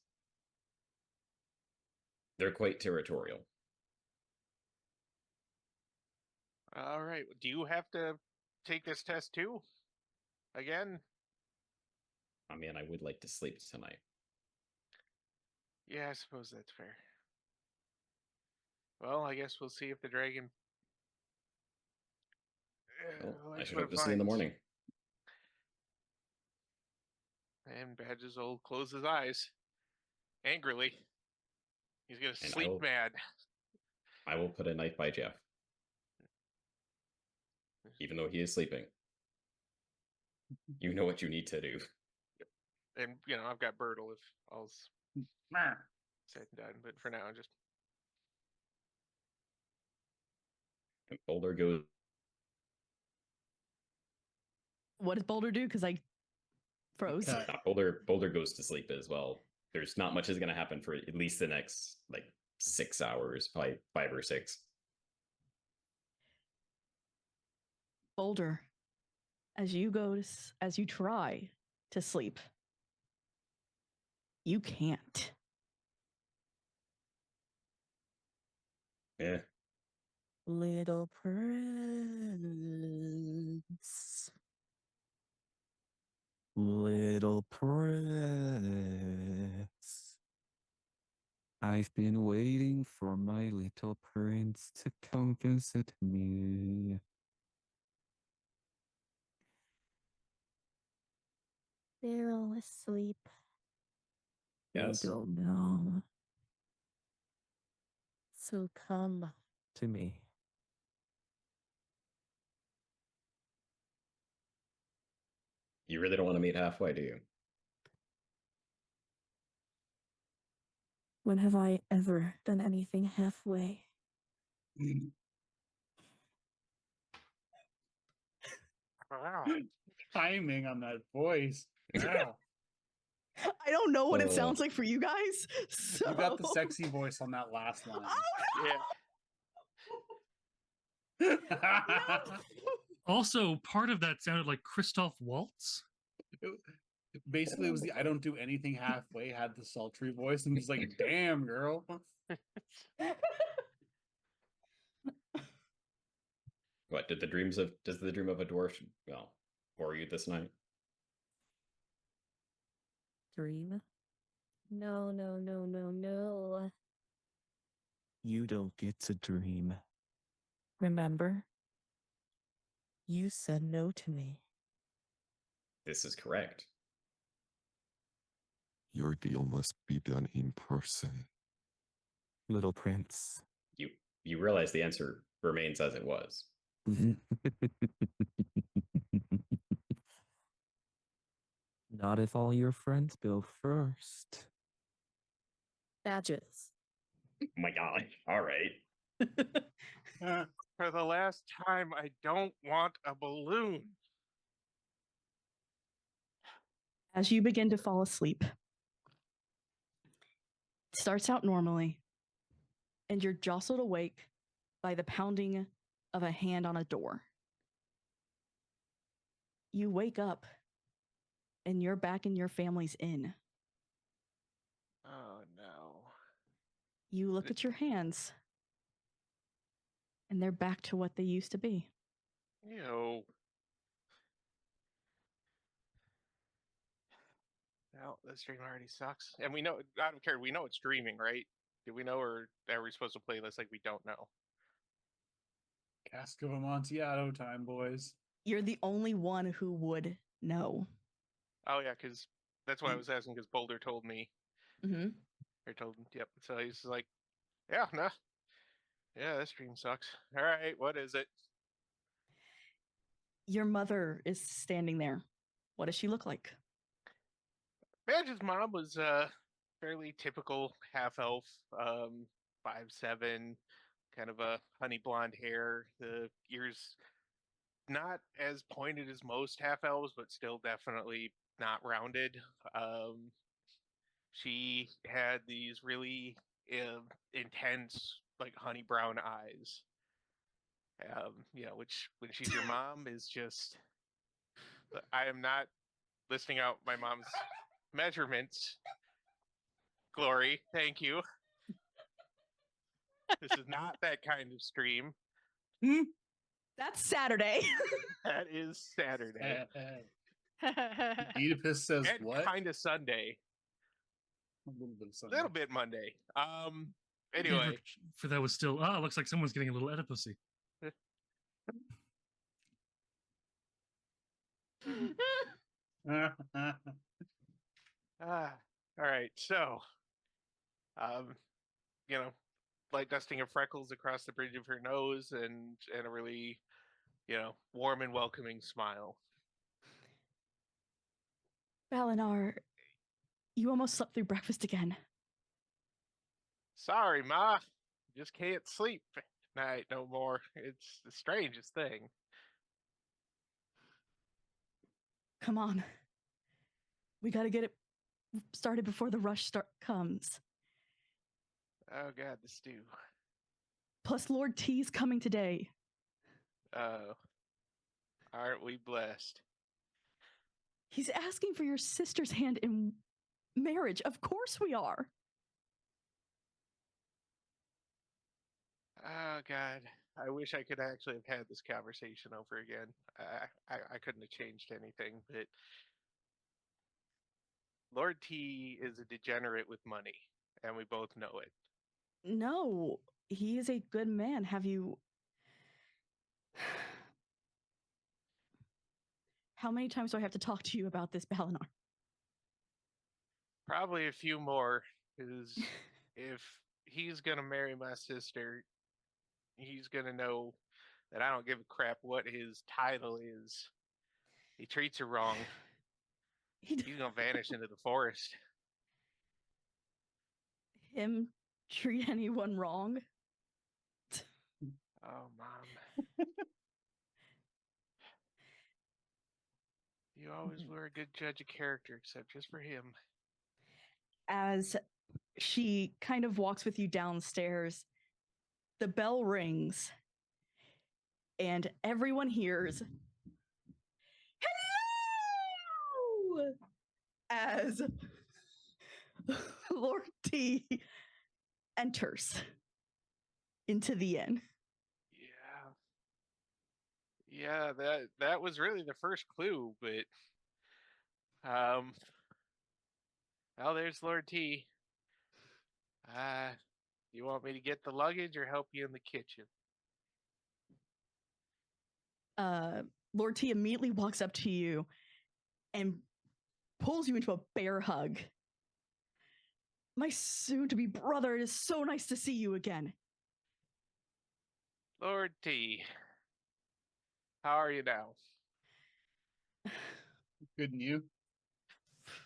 They're quite territorial. All right. Do you have to take this test too? Again? I mean, I would like to sleep tonight. Yeah, I suppose that's fair. Well, I guess we'll see if the dragon. Well, I likes should what hope it to see you in the finds. morning. And Badges will close his eyes angrily. He's gonna And sleep mad. I will put a knife by Jeff. Even though he is sleeping. You know what you need to do. And I've got Bertle if all's said and done. But for now, just And Boulder goes. What does Boulder do? Because I froze. Okay. Boulder goes to sleep as well. There's not much is going to happen for at least the next 6 hours, probably 5 or 6. Boulder, as you try to sleep, you can't. Yeah. Little prince. Little prince. I've been waiting for my little prince to come visit me. They're all asleep. Yes. I don't know. So come to me. You really don't want to meet halfway, do you? When have I ever done anything halfway? Wow. Timing on that voice. Wow. I don't know what it Oh. sounds like for you guys. So... You got the sexy voice on that last line. Yeah. No! Also, part of that sounded like Christoph Waltz. Basically, it was the I don't do anything halfway, had the sultry voice, and was like, damn, girl. What does the dream of a dwarf, well, bore you this night? Dream? No, no, no, no, no. You don't get to dream. Remember? You said no to me. This is correct. Your deal must be done in person. Little prince. You realize the answer remains as it was. Not if all your friends go first. Badges. Oh my god. All right. For the last time, I don't want a balloon. As you begin to fall asleep, it starts out normally, and you're jostled awake by the pounding of a hand on a door. You wake up, and you're back in your family's inn. Oh no. You look at your hands, and they're back to what they used to be. Ew. Well, this stream already sucks. And we know, I don't care, we know it's streaming, right? Do we know, or are we supposed to play this like we don't know? Cask of Amontillado time, boys. You're the only one who would know. Oh, yeah, because that's why I was asking, because Boulder told me. Mm-hmm. Or told him, yep. So he's like, yeah, no. Yeah, this stream sucks. All right, what is it? Your mother is standing there. What does she look like? Badge's mom was fairly typical half elf, 5'7", kind of a honey blonde hair. The ears not as pointed as most half elves, but still definitely not rounded. She had these really intense, like honey brown eyes. Which when she's your mom is just. I am not listing out my mom's measurements. Glory, thank you. This is not that kind of stream. That's Saturday. That is Saturday. Oedipus says And what? kind of Sunday. A little bit of A Sunday. little bit Monday. Yeah, Anyway. for that was still. Ah, looks like someone's getting a little Oedipusy. All right. So, light dusting of freckles across the bridge of her nose, and a really, warm and welcoming smile. Valinar, you almost slept through breakfast again. Sorry, Ma. Just can't sleep at night no more. It's the strangest thing. Come on. We got to get it started before the rush comes. Oh God, the stew. Plus, Lord T's coming today. Oh. Aren't we blessed? He's asking for your sister's hand in marriage. Of course we are. Oh God, I wish I could actually have had this conversation over again. I couldn't have changed anything, but Lord T is a degenerate with money, and we both know it. No, he is a good man. Have you... How many times do I have to talk to you about this, Balinar? Probably a few more, because if he's gonna marry my sister, he's gonna know that I don't give a crap what his title is. He treats her wrong. He's gonna vanish into the forest. Him treat anyone wrong? Oh, Mom. You always were a good judge of character, except just for him. As she kind of walks with you downstairs, the bell rings, and everyone hears, "Hello!" as Lord T enters into the inn. Yeah, that was really the first clue, but well, there's Lord T. You want me to get the luggage or help you in the kitchen? Lord T immediately walks up to you and pulls you into a bear hug. My soon-to-be brother, it is so nice to see you again. Lord T, how are you now? Good, and you?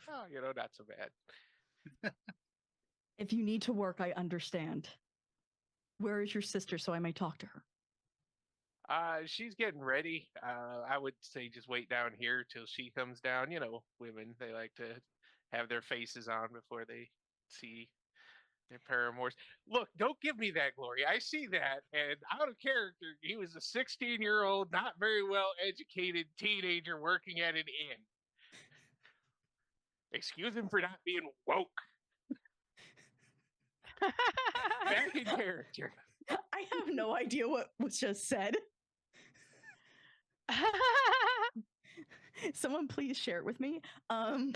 Oh, not so bad. If you need to work, I understand. Where is your sister so I may talk to her? She's getting ready. I would say just wait down here till she comes down. Women, they like to have their faces on before they see their paramours. Look, don't give me that, Glory. I see that, and out of character, he was a 16-year-old, not very well educated teenager working at an inn. Excuse him for not being woke. Back in character. I have no idea what was just said. Someone please share it with me.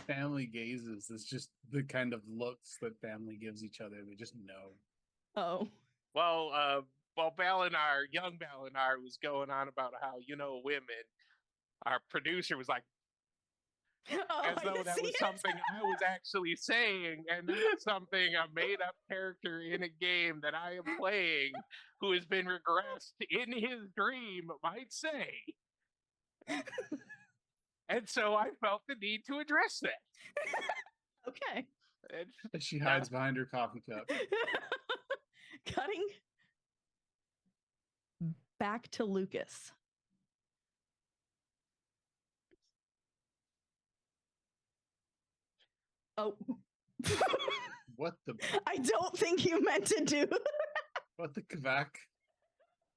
Family gazes. It's just the kind of looks that family gives each other. They just know. Oh. Well, while young Balinar was going on about how, women, our producer was like, as though that was something I was actually saying and not something a made-up character in a game that I am playing who has been regressed in his dream might say. And so I felt the need to address that. Okay. And she hides behind her coffee cup. Cutting back to Lucas. Oh. What the? I don't think you meant to do. What the kvack?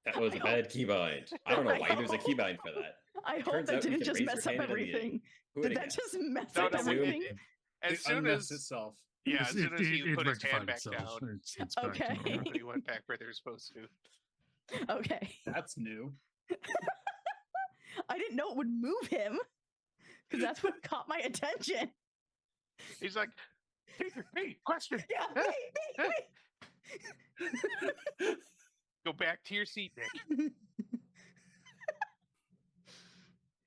That was a bad keybind. I don't know why there's a keybind for that. I hope that didn't just mess up everything. Did that just mess up everything? As soon as itself. Yeah, as soon as he put his hand back itself. down, It's okay. back to normal. he went back where they're supposed to. Okay. That's new. I didn't know it would move him, because that's what caught my attention. He's like, hey, question. Yeah, hey. Go back to your seat, Nick.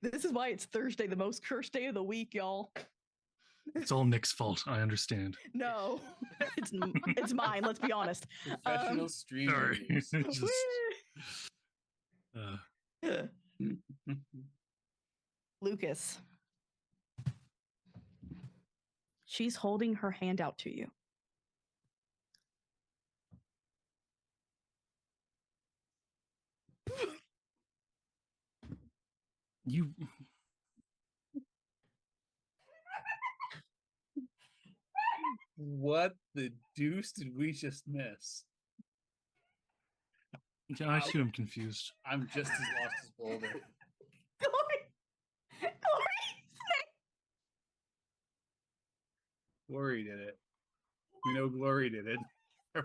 This is why it's Thursday, the most cursed day of the week, y'all. It's all Nick's fault. I understand. No, it's mine. Let's be honest. Professional streamer. Lucas. She's holding her hand out to you. You. What the deuce did we just miss? Yeah, I see. I'm confused. I'm just as lost as Boulder. Glory did it. We know Glory did it. I'm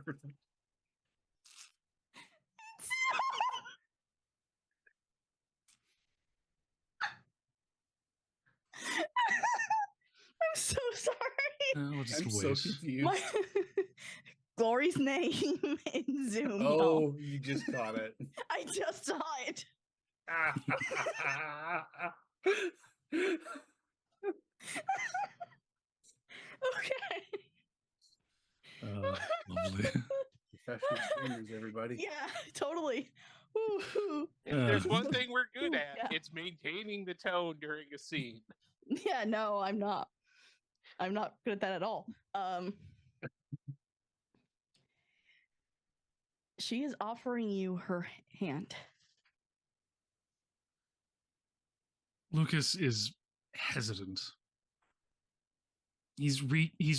so sorry. We'll just I'm wait. so confused. My Glory's name in Zoom. Oh, y'all. you just got it. I just saw it. Okay. Lovely. Professional streamers, everybody. Yeah, totally. Woo-hoo. If there's Uh. one thing we're good at, Yeah. it's maintaining the tone during a scene. Yeah, no, I'm not. I'm not good at that at all. She is offering you her hand. Lucas is hesitant. He's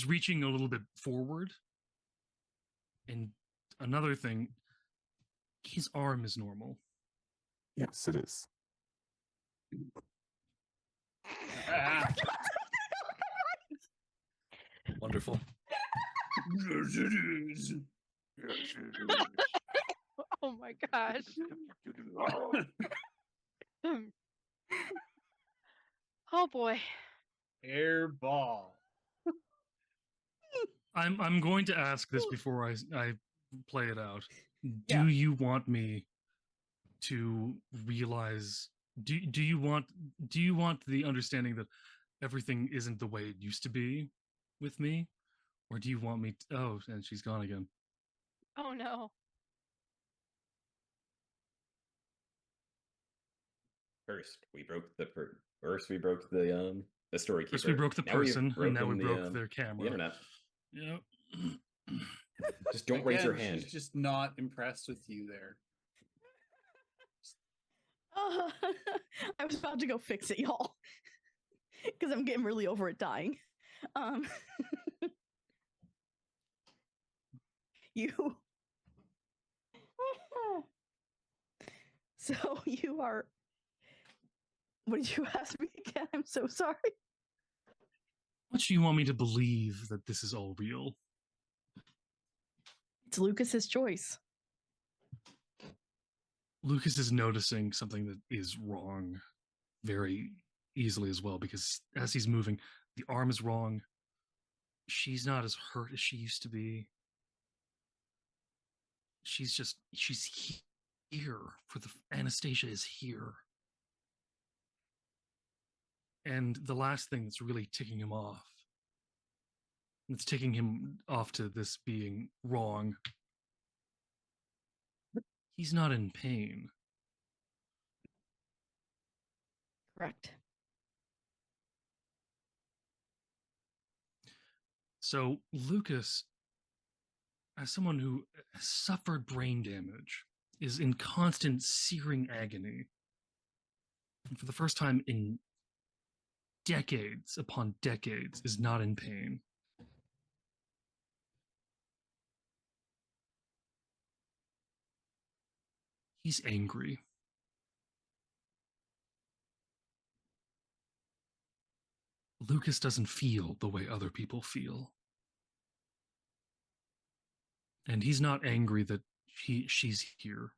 reaching a little bit forward. And another thing, his arm is normal. Yes, it is. Wonderful. Yes, it is. Oh my gosh. Oh boy. Airball. I'm going to ask this before I play it out. Yeah. Do you want me to realize? Do you want the understanding that everything isn't the way it used to be with me, or do you want me? Oh, and she's gone again. Oh no. First, we broke the story keeper. First we broke the Now we've person, and now we broken broke their camera. the internet. Yep. Just don't raise your Again, hand. She's just not impressed with you there. I was about to go fix it, y'all, because I'm getting really over it dying. You. So you are. What did you ask me again? I'm so sorry. What do you want me to believe that this is all real? It's Lucas's choice. Lucas is noticing something that is wrong very easily as well, because as he's moving, the arm is wrong. She's not as hurt as she used to be. She's here for the Anastasia is here. And the last thing that's really ticking him off, it's ticking him off to this being wrong. He's not in pain. Correct. So Lucas, as someone who has suffered brain damage, is in constant searing agony. And for the first time in decades upon decades, is not in pain. He's angry. Lucas doesn't feel the way other people feel. And he's not angry that she's here.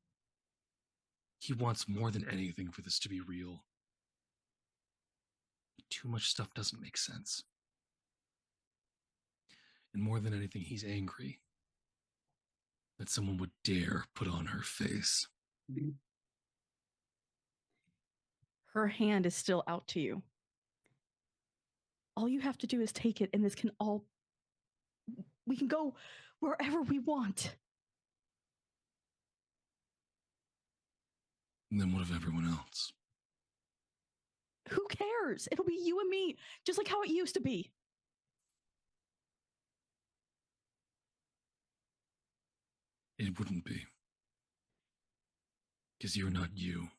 He wants more than anything for this to be real. Too much stuff doesn't make sense. And more than anything, he's angry that someone would dare put on her face. Her hand is still out to you. All you have to do is take it, and this can all. We can go wherever we want. And then what of everyone else? Who cares? It'll be you and me, just like how it used to be. It wouldn't be. Because you're not you.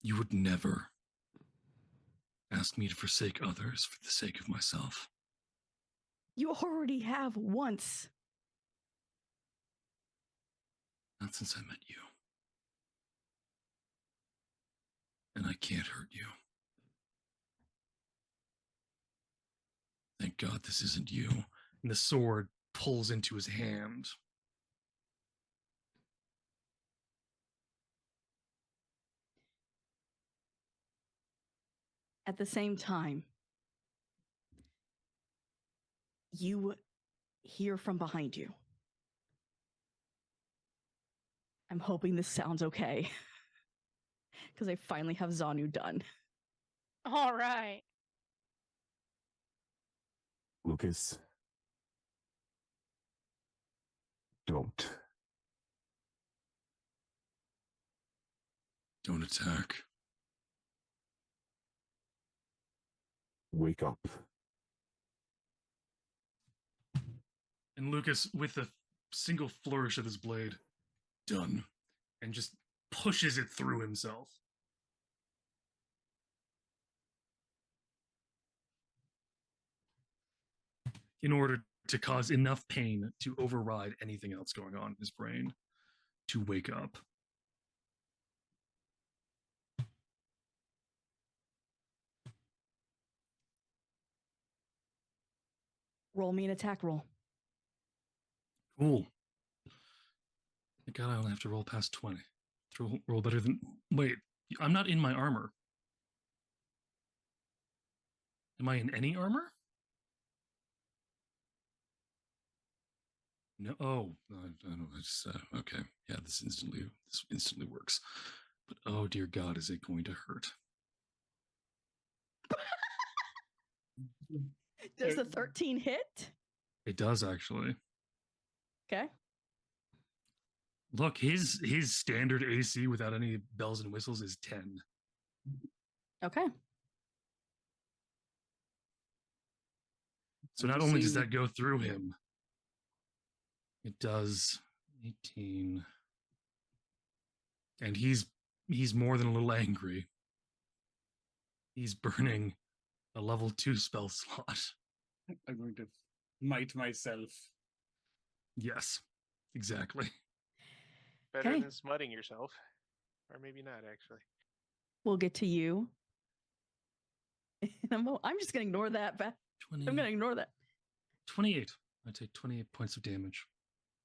You would never ask me to forsake others for the sake of myself. You already have once. Not since I met you. And I can't hurt you. Thank God this isn't you. And the sword pulls into his hand. At the same time, you hear from behind you. I'm hoping this sounds okay. Because I finally have Zanu done. All right. Lucas. Don't. Don't attack. Wake up. And Lucas, with a single flourish of his blade, done, and just pushes it through himself. In order to cause enough pain to override anything else going on in his brain to wake up. Roll me an attack roll. Cool. Thank God I only have to roll past 20. Roll better than... Wait, I'm not in my armor. Am I in any armor? No. Oh, I don't know. I just okay. Yeah, this instantly works. But oh dear God, is it going to hurt? Does the 13 hit? It does actually. Okay. Look, his standard AC without any bells and whistles is 10. Okay. So not only does that go through him, it does 18. And he's more than a little angry. He's burning a level 2 spell slot. I'm going to might myself. Yes, exactly. Better Okay. than smutting yourself. Or maybe not, actually. We'll get to you. I'm just going to ignore that. 20, I'm going to ignore that. 28. I take 28 points of damage.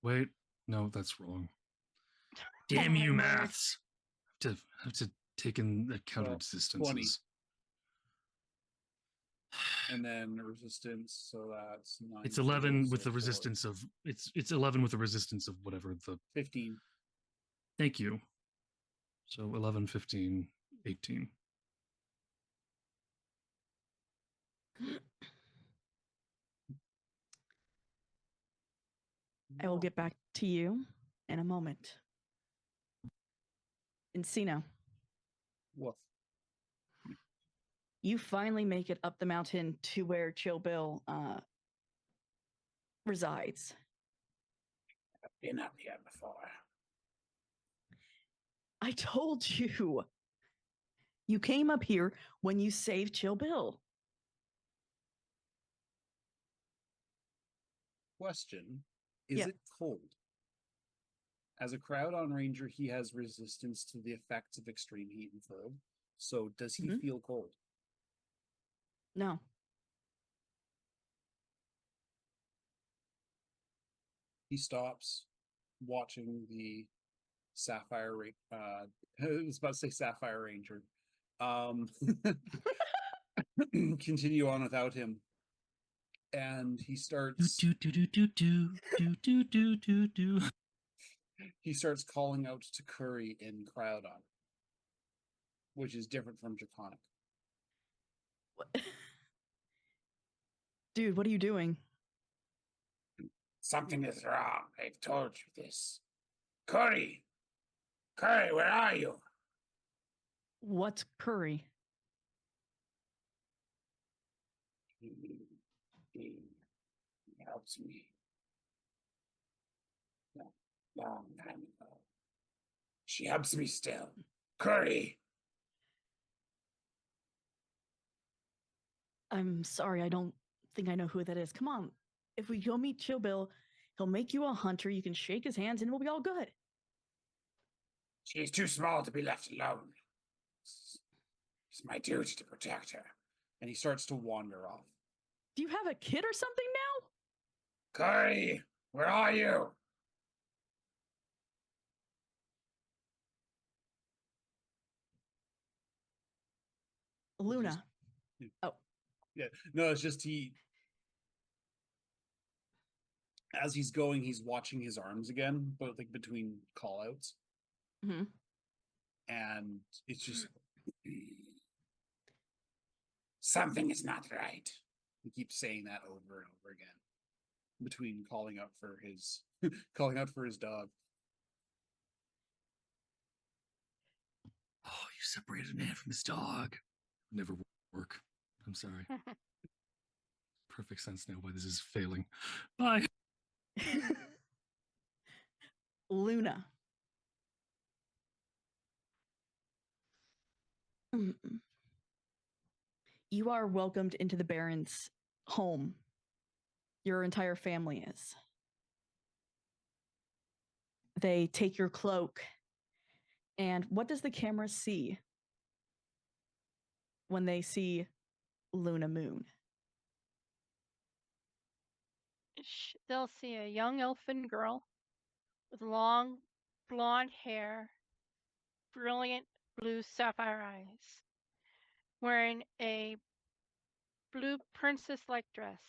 Wait, no, that's wrong. Damn you, maths. I have to take in account of resistances. 20. And then resistance, so that's 9. It's 11 with the resistance of it's 11 with the resistance of whatever the 15. Thank you. So 11, 15, 18. I will get back to you in a moment. Encino, Woof. you finally make it up the mountain to where Chill Bill resides. I've been up here before. I told you. You came up here when you saved Chill Bill. Question. Is Yeah. it cold? As a Crowdon Ranger, he has resistance to the effects of extreme heat and cold. So does he feel cold? No. He stops watching the Sapphire I was about to say Sapphire Ranger. Continue on without him. And he starts he starts calling out to Curry in Crowdon, which is different from Draconic. Dude, what are you doing? Something is wrong. I've told you this. Curry! Curry, where are you? What's Curry? He helps me. Long time ago. She helps me still. Curry! I'm sorry, I don't think I know who that is. Come on. If we go meet Chill Bill, he'll make you a hunter. You can shake his hands and we'll be all good. She's too small to be left alone. It's my duty to protect her. And he starts to wander off. Do you have a kid or something now? Curry, where are you? Luna. Oh. Yeah, no, it's just as he's going, he's watching his arms again, but like between call outs. Mm-hmm. And it's just something is not right. He keeps saying that over and over again between calling out for his calling out for his dog. Oh, you separated a man from his dog. Never work. I'm sorry. Perfect sense now why this is failing. Bye. Luna. You are welcomed into the Baron's home. Your entire family is. They take your cloak. And what does the camera see when they see Luna Moon? They'll see a young elfin girl with long blonde hair, brilliant blue sapphire eyes, wearing a blue princess-like dress.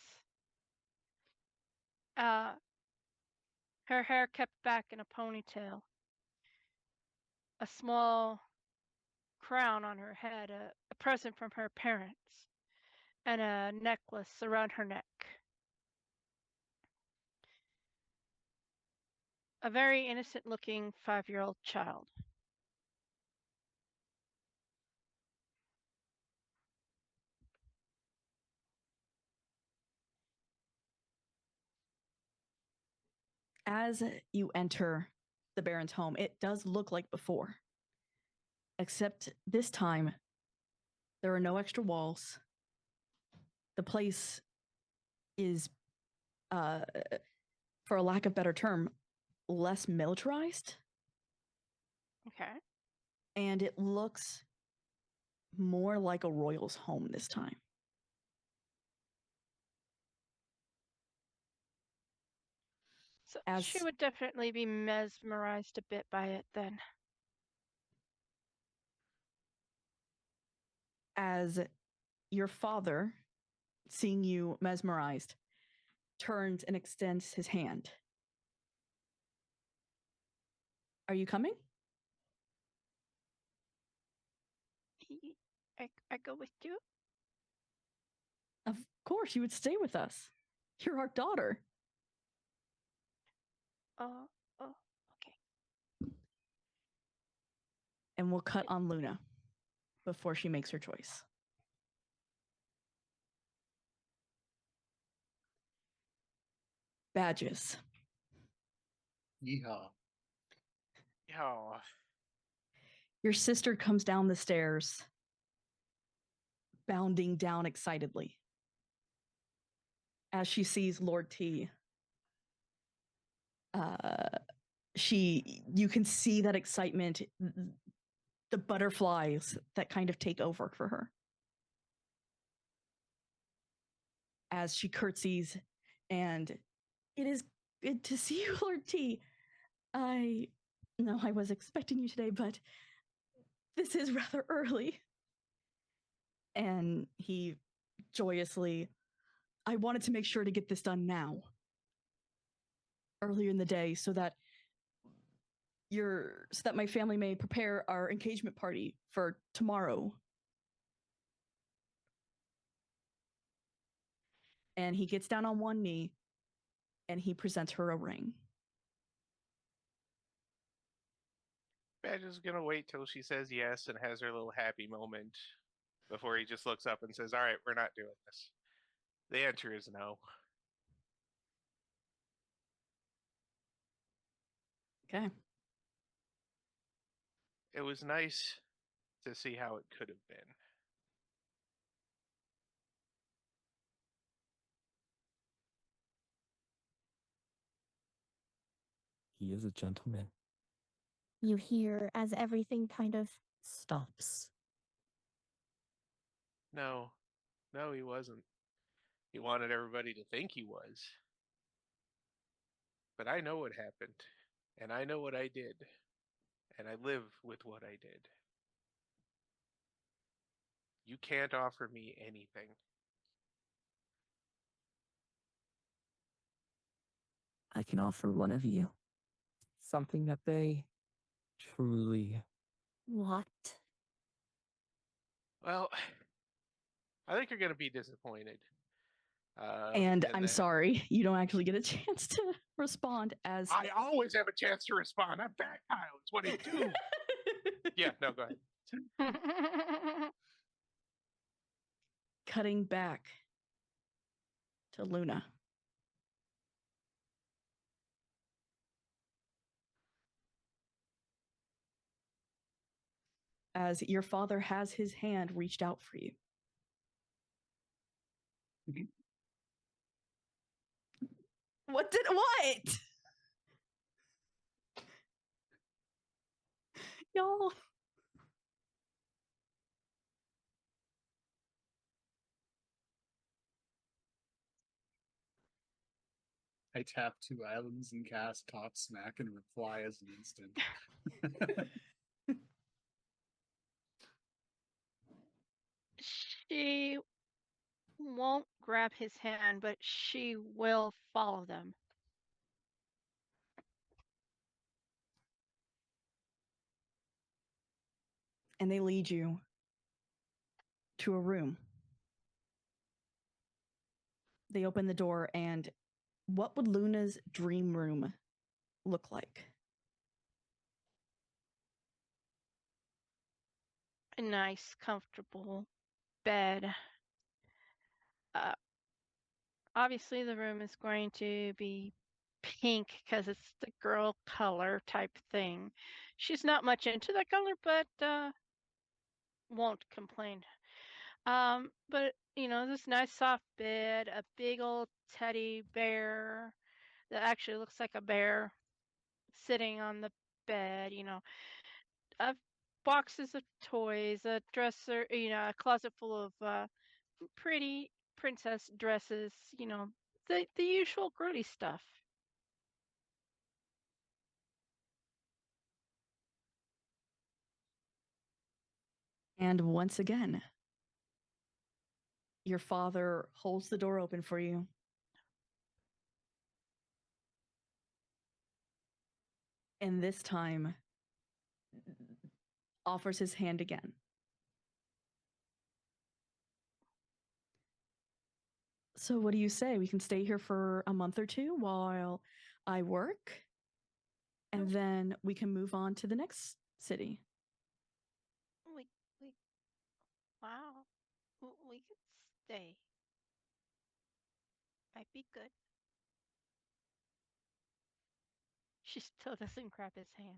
Her hair kept back in a ponytail. A small crown on her head, a present from her parents, and a necklace around her neck. A very innocent-looking 5-year-old child. As you enter the Baron's home, it does look like before. Except this time, there are no extra walls. The place is, for a lack of better term, less militarized. Okay. And it looks more like a royal's home this time. So she would definitely be mesmerized a bit by it then. As your father, seeing you mesmerized, turns and extends his hand. Are you coming? I go with you? Of course, you would stay with us. You're our daughter. Oh, okay. And we'll cut on Luna before she makes her choice. Badges. Yeehaw. Oh, Your sister comes down the stairs, bounding down excitedly as she sees Lord T. You can see that excitement, the butterflies that kind of take over for her. As she curtsies, and it is good to see you, Lord T. I know I was expecting you today, but this is rather early. And he joyously, I wanted to make sure to get this done now, earlier in the day, so that my family may prepare our engagement party for tomorrow. And he gets down on one knee and he presents her a ring. Badge is gonna wait till she says yes and has her little happy moment before he just looks up and says, "All right, we're not doing this." The answer is no. Okay. It was nice to see how it could have been. He is a gentleman. You hear as everything kind of stops. No, he wasn't. He wanted everybody to think he was. But I know what happened, and I know what I did, and I live with what I did. You can't offer me anything. I can offer one of you something that they truly. What? Well, I think you're going to be disappointed. And I'm then- sorry, you don't actually get a chance to respond as I always have a chance to respond. I'm back, Kyle. It's what I do. Yeah, no, go ahead. cutting back to Luna. As your father has his hand reached out for you. What? Y'all. I tap 2 islands and cast Talk Smack and reply as an instant. She won't grab his hand, but she will follow them. And they lead you to a room. They open the door, and what would Luna's dream room look like? A nice, comfortable bed. Obviously, the room is going to be pink because it's the girl color type thing. She's not much into that color, but won't complain. But this nice soft bed, a big old teddy bear that actually looks like a bear sitting on the bed, boxes of toys, a dresser, a closet full of pretty princess dresses, the usual girly stuff. And once again, your father holds the door open for you. And this time offers his hand again. So what do you say? We can stay here for a month or two while I work, and then we can move on to the next city. Wow, we could stay. Might be good. She still doesn't grab his hand.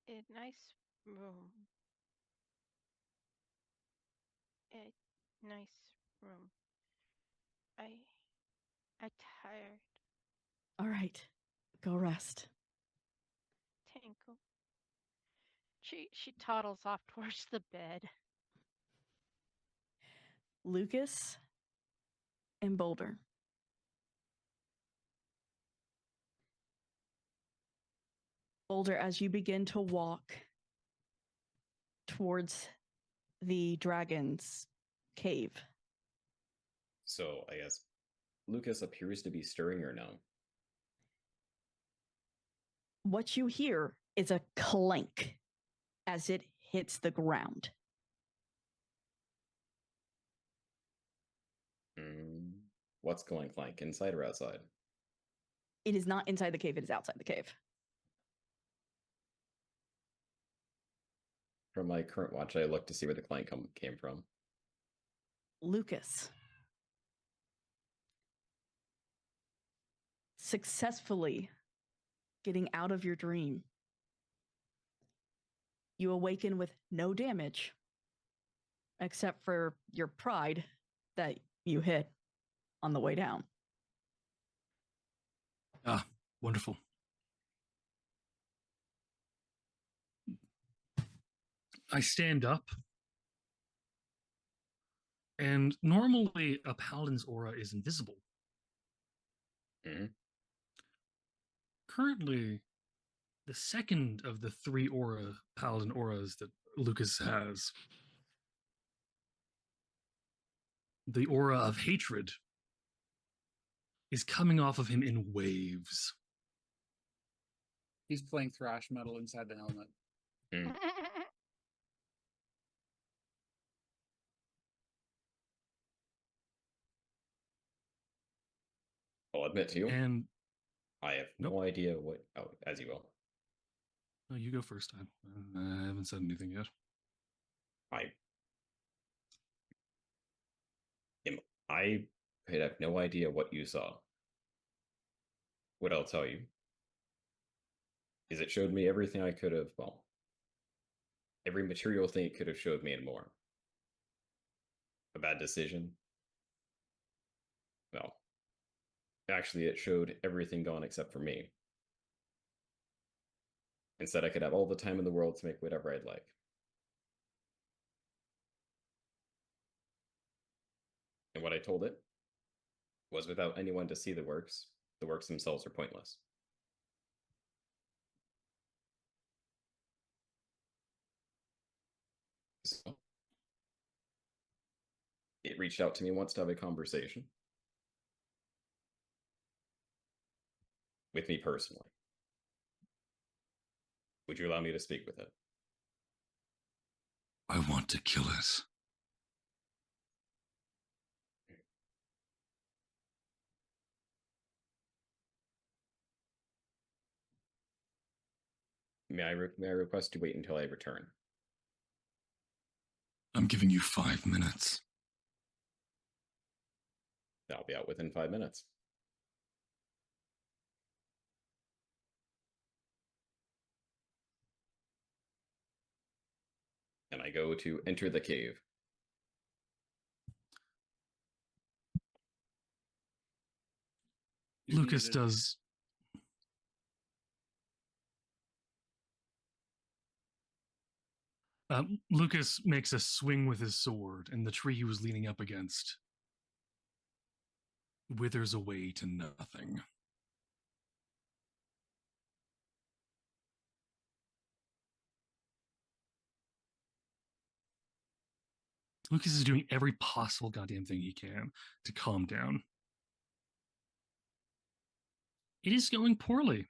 A nice room. A nice room. I tired. All right, go rest. Tinkle. She toddles off towards the bed. Lucas and Boulder. Boulder, as you begin to walk towards the dragon's cave. So I guess Lucas appears to be stirring or no? What you hear is a clank as it hits the ground. What's going clank, inside or outside? It is not inside the cave, it is outside the cave. From my current watch, I look to see where the clank came from. Lucas successfully getting out of your dream. You awaken with no damage, except for your pride that you hit on the way down. Ah, wonderful. I stand up, and normally a paladin's aura is invisible. Mhm. Currently, the second of the three paladin auras that Lucas has, the aura of hatred, is coming off of him in waves. He's playing thrash metal inside the helmet. I'll admit to you, And I have no idea what. Oh, as you will. no, you go first. I haven't said anything yet. I I have no idea what you saw. What I'll tell you is it showed me everything I could have, well, every material thing it could have showed me and more. A bad decision? Well, actually, it showed everything gone except for me. Instead, I could have all the time in the world to make whatever I'd like. And what I told it was without anyone to see the works themselves are pointless. So, it reached out to me once to have a conversation with me personally. Would you allow me to speak with it? I want to kill it. May I request to wait until I return? I'm giving you 5 minutes. I'll be out within 5 minutes. And I go to enter the cave. Lucas does. Lucas makes a swing with his sword, and the tree he was leaning up against withers away to nothing. Lucas is doing every possible goddamn thing he can to calm down. It is going poorly.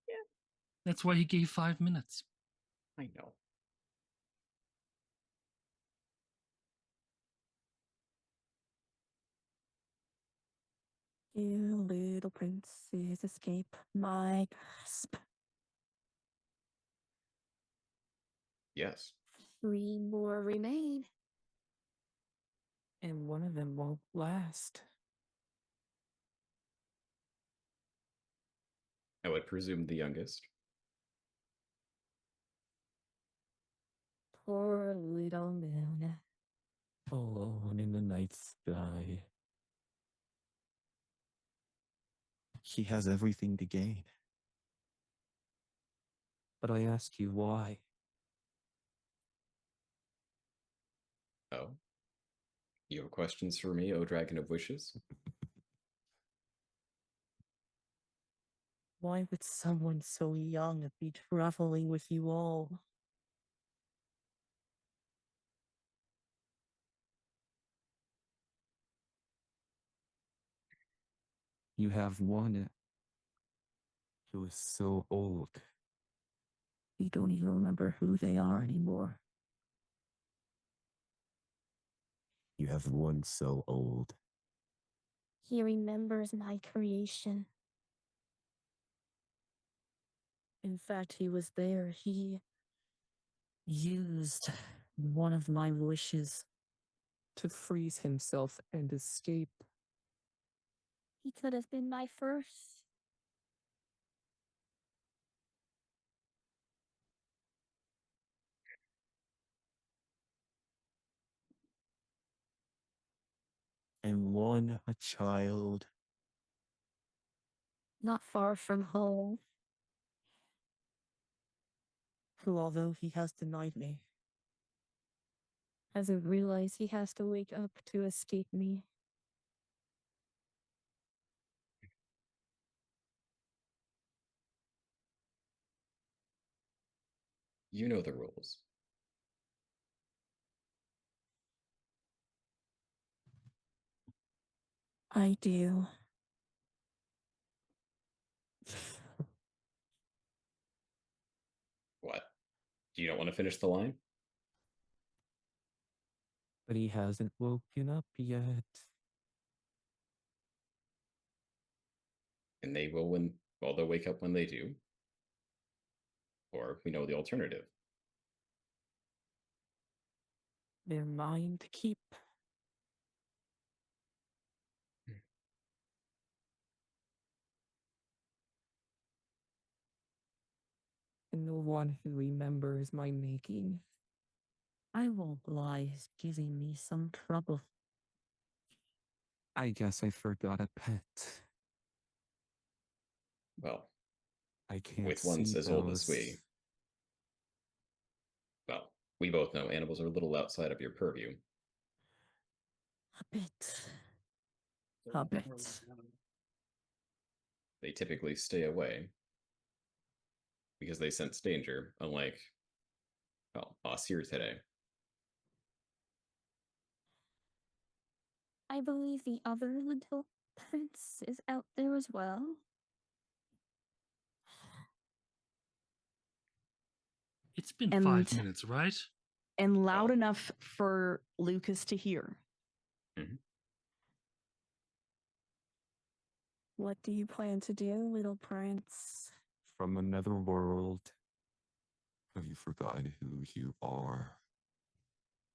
Yeah. That's why he gave 5 minutes. I know. You little princes escape my grasp. Yes. 3 more remain. And one of them won't last. I would presume the youngest. Poor little moon. Alone in the night sky. He has everything to gain. But I ask you why? Oh? You have questions for me, O Dragon of Wishes? Why would someone so young be traveling with you all? You have one who is so old. You don't even remember who they are anymore. You have one so old. He remembers my creation. In fact, he was there. He used one of my wishes To freeze himself and escape. He could have been my first. And one a child. Not far from home. Who, although he has denied me. Hasn't realized he has to wake up to escape me. You know the rules. I do. What? Do you not want to finish the line? But he hasn't woken up yet. And they will when, well, they'll wake up when they do. Or we know the alternative. They're mine to keep. And the one who remembers my making. I won't lie, is giving me some trouble. I guess I forgot a pet. Well, I can't with ones see as old as we. those. Well, we both know animals are a little outside of your purview. A bit. A bit. They typically stay away because they sense danger, unlike, well, us here today. I believe the other little prince is out there as well. It's been And- 5 minutes, right? And loud enough for Lucas to hear. What do you plan to do, little prince? From another world. Have you forgotten who you are?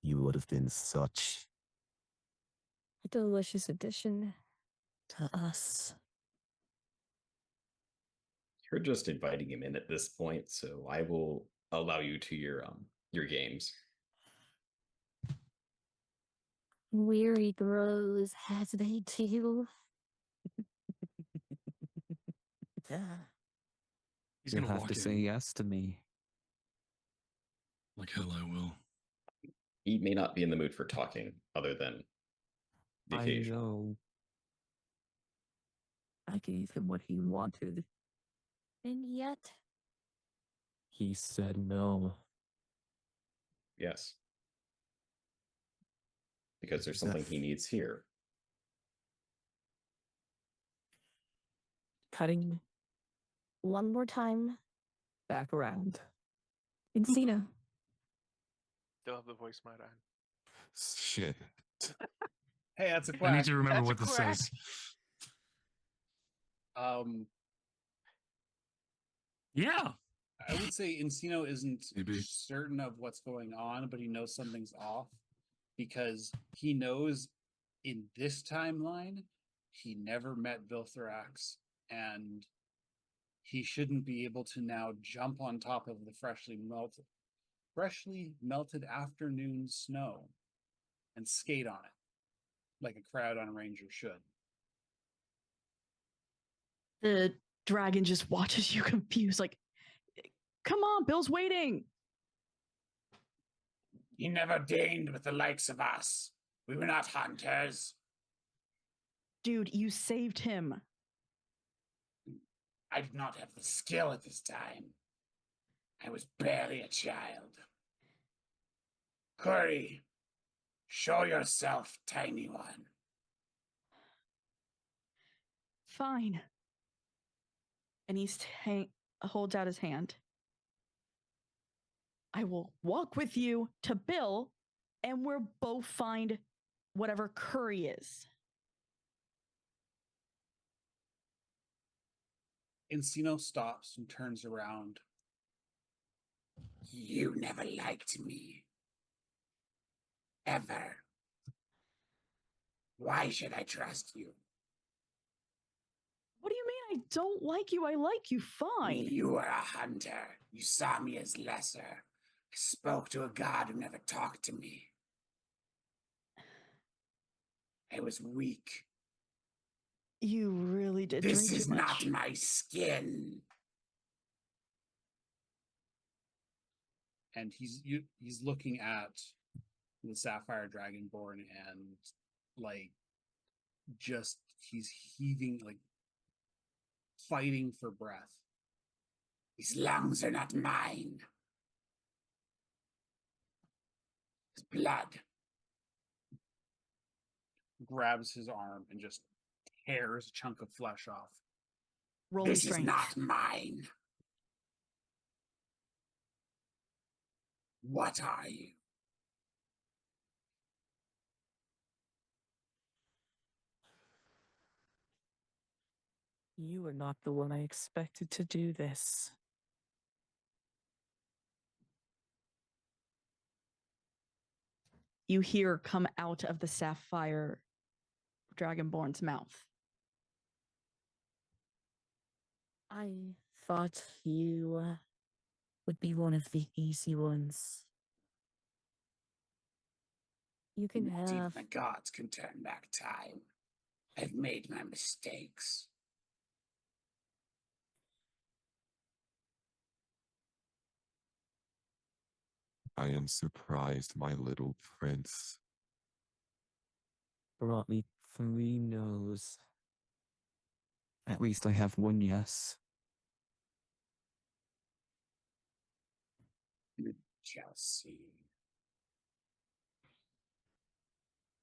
You would have been such A delicious addition to us. You're just inviting him in at this point, so I will allow you to your games. Weary grows as they do. He's You'll gonna have walk to say in yes to me. like hell. I will. He may not be in the mood for talking, other than the I occasion. know. I gave him what he wanted. And yet, He said no. Yes. Because there's something he needs here. cutting one more time Back around. Encino. Still have the voice mod on. Shit. Hey, that's a I quack. need to remember That's what this quack. says. Yeah. I would say Encino isn't Maybe. certain of what's going on, but he knows something's off because he knows in this timeline he never met Vilthrax, and he shouldn't be able to now jump on top of the freshly melted afternoon snow and skate on it like a crowd on a ranger should. The dragon just watches you confused, like, come on, Bill's waiting. He never deigned with the likes of us. We were not hunters. Dude, you saved him. I did not have the skill at this time. I was barely a child. Curry, show yourself, tiny one. Fine. And he holds out his hand. I will walk with you to Bill, and we'll both find whatever Curry is. Encino stops and turns around. You never liked me. Ever. Why should I trust you? What do you mean I don't like you? I like you fine. You were a hunter. You saw me as lesser. I spoke to a god who never talked to me. I was weak. You really did This drink is too much. not my skin. And he's looking at the Sapphire Dragonborn and like just he's heaving, like fighting for breath. These lungs are not mine. It's blood. Grabs his arm and just tears a chunk of flesh off. Roll me This is strength. not mine. What are you? You are not the one I expected to do this. You hear come out of the Sapphire Dragonborn's mouth. I thought you would be one of the easy ones. You can Not even have. the gods can turn back time. I've made my mistakes. I am surprised, my little prince. Brought me 3 no's. At least I have 1 yes. Shall see.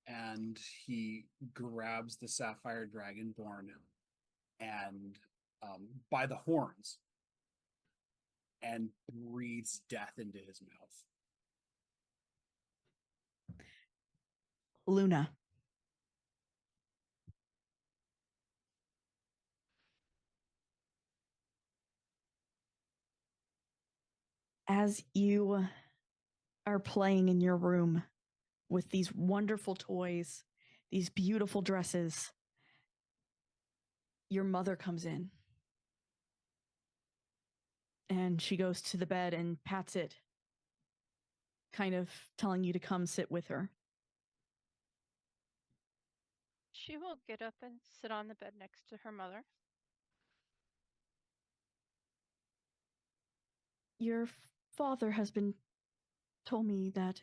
And he grabs the Sapphire Dragonborn and by the horns and breathes death into his mouth. Luna. As you are playing in your room with these wonderful toys, these beautiful dresses, your mother comes in. And she goes to the bed and pats it, kind of telling you to come sit with her. She will get up and sit on the bed next to her mother. Your father has been told me that.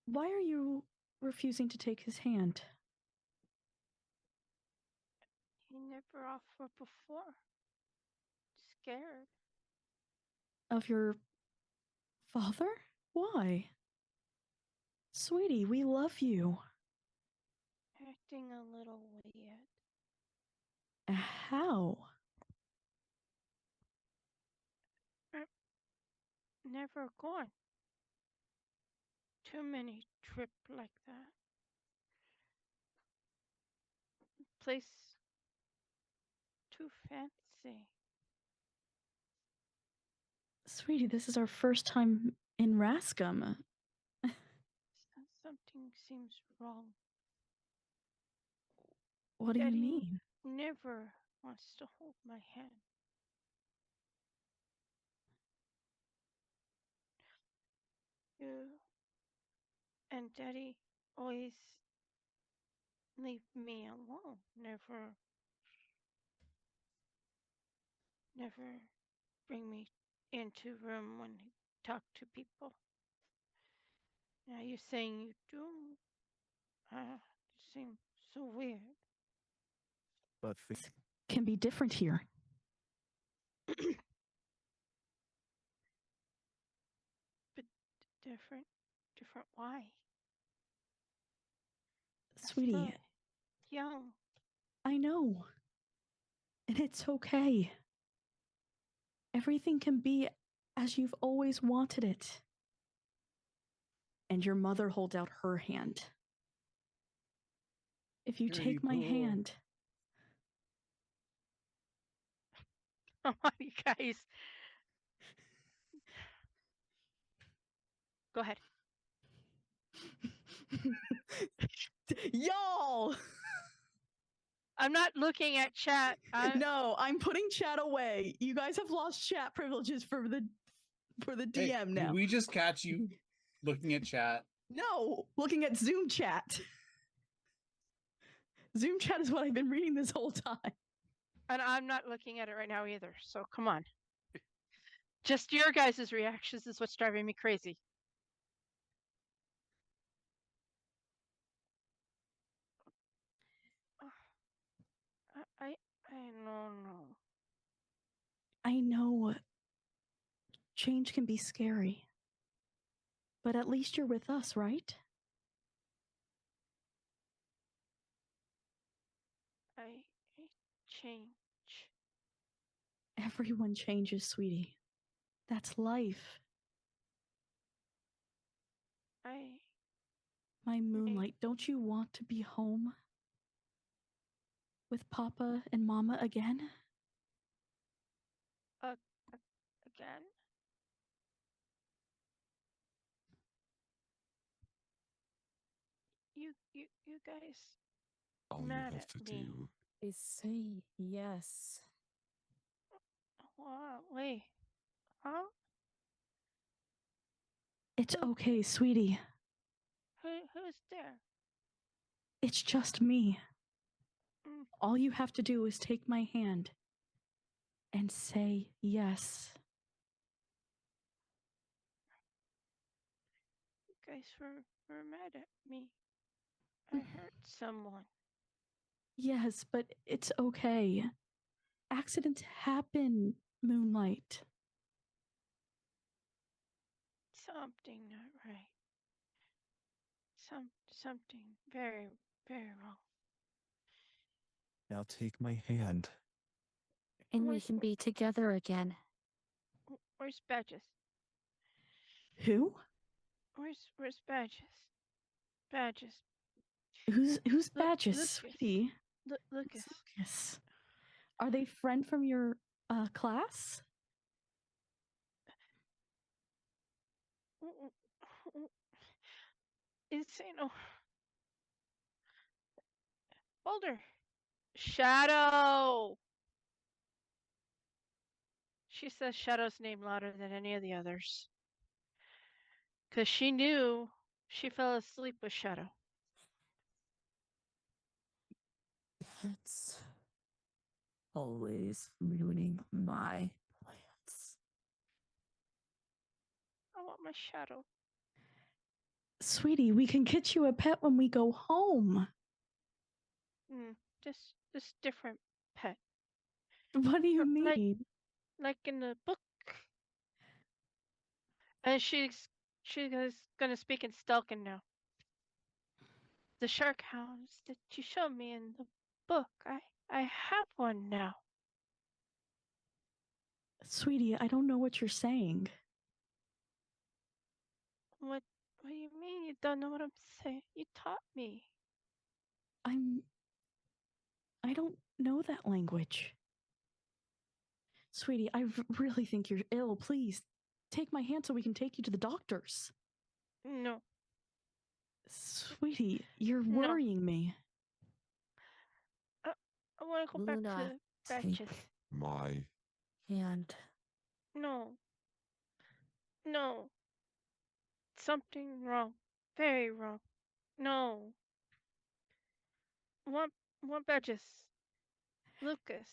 Why are you refusing to take his hand? He never offered before. Scared. Of your father? Why? Sweetie, we love you. Acting a little weird. How? Never gone. Too many trip like that. Place too fancy. Sweetie, this is our first time in Rascom. Something seems wrong. What do you Daddy mean? never wants to hold my hand. You and Daddy always leave me alone. Never bring me into room when he talk to people. Now you're saying you do? It seems so weird. But Can be different here. But different why? Sweetie, Still young. I know. And it's okay. Everything can be as you've always wanted it. And your mother holds out her hand. If you take my hand. Come on, you guys. Go ahead. Y'all! I'm not looking at chat. No, I'm putting chat away. You guys have lost chat privileges for the DM Hey, now. Did we just catch you looking at chat? No, looking at Zoom chat. Zoom chat is what I've been reading this whole time. And I'm not looking at it right now either. So come on. Just your guys' reactions is what's driving me crazy. I don't know. I know change can be scary, but at least you're with us, right? I change. Everyone changes, sweetie. That's life. My moonlight, don't you want to be home with Papa and Mama again? Again? You guys All you mad have at to me. do. I say yes. Wow, wait. Huh? It's Who? okay, sweetie. Who's there? It's just me. Mm. All you have to do is take my hand and say yes. You guys were mad at me. I hurt someone. Yes, but it's okay. Accidents happen, Moonlight. Something not right. Something very, very wrong. Now take my hand. And we can be together again. Where's Badges? Who? Where's Badges? Badges. Who's Badges, Lucas. sweetie? Lucas. Lucas. Are they friend from your class? Insano. Boulder. Shadow. She says Shadow's name louder than any of the others. Because she knew she fell asleep with Shadow. It's always ruining my plans. I want my Shadow. Sweetie, we can get you a pet when we go home. This different pet. What do you mean? Like in the book. And she's gonna speak in Stalkin now. The shark hounds that you showed me in the book. I have one now. Sweetie, I don't know what you're saying. What do you mean you don't know what I'm saying? You taught me. I don't know that language. Sweetie, I really think you're ill. Please, take my hand so we can take you to the doctors. No. Sweetie, you're worrying me. I want to go back to Batches. My hand. No. Something wrong. Very wrong. No. One Batches. Lucas.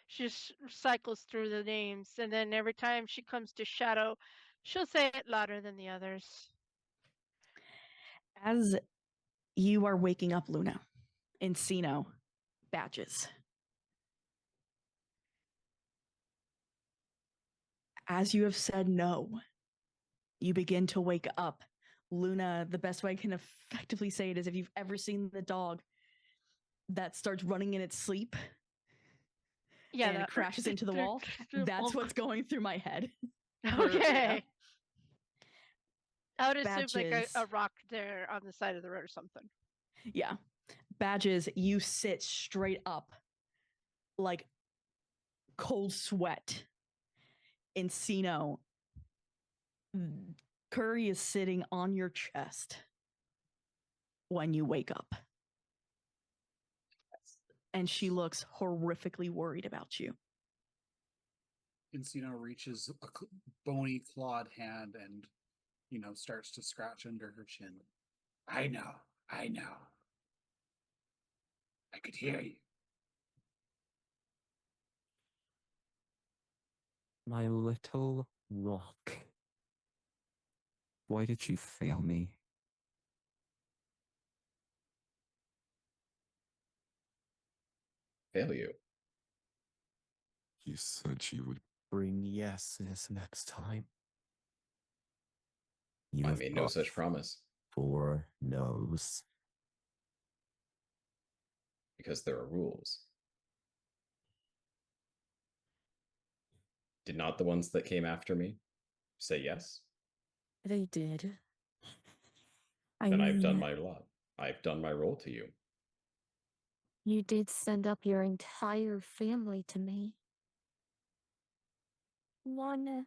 She just cycles through the names, and then every time she comes to Shadow, she'll say it louder than the others. As you are waking up, Luna, Encino, Badges. As you have said no, you begin to wake up. Luna, the best way I can effectively say it is if you've ever seen the dog that starts running in its sleep and it crashes into the wall, that's what's going through my head. Okay. I would assume like a rock there on the side of the road or something. Yeah. Badges, you sit straight up like cold sweat. Encino, Curry is sitting on your chest when you wake up. And she looks horrifically worried about you. Encino reaches a bony clawed hand and, starts to scratch under her chin. I know. I could hear you. My little rock. Why did you fail me? Fail you. You said you would. Bring yeses next time. I You've made no got such promise 4 no's. because there are rules. Did not the ones that came after me say yes? They did. I Then mean, I've done my lot. I've done my role to you. you did send up your entire family to me. One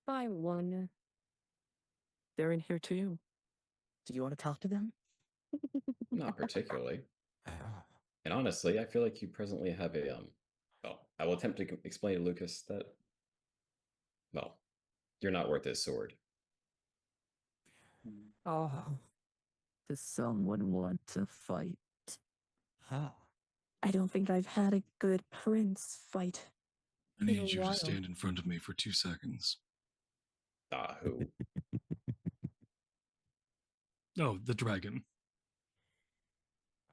by one. They're in here too. Do you want to talk to them? Not particularly. And honestly, I feel like you presently have a well, I will attempt to explain to Lucas that, well, you're not worth his sword. Oh, does someone want to fight? I don't think I've had a good prince fight. I In a need you while. to stand in front of me for 2 seconds. Who? Oh, the dragon.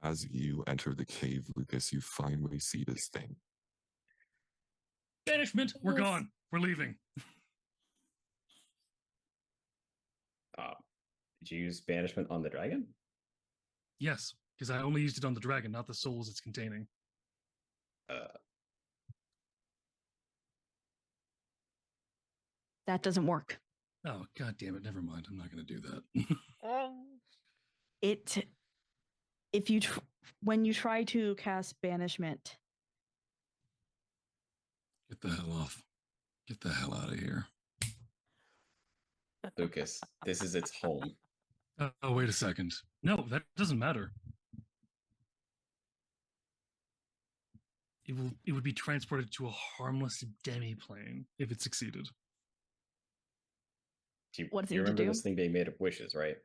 As you enter the cave, Lucas, you finally see this thing. Banishment! We're Yes. gone. We're leaving. Did you use banishment on the dragon? Yes, because I only used it on the dragon, not the souls it's containing. That doesn't work. Oh, god damn it. Never mind. I'm not going to do that. It if you when you try to cast banishment, Get the hell off. Get the hell out of here. Lucas, this is its home. Oh, wait a second. No, that doesn't matter. It would be transported to a harmless demi-plane if it succeeded. What does it You need to remember do? this thing being made of wishes, right?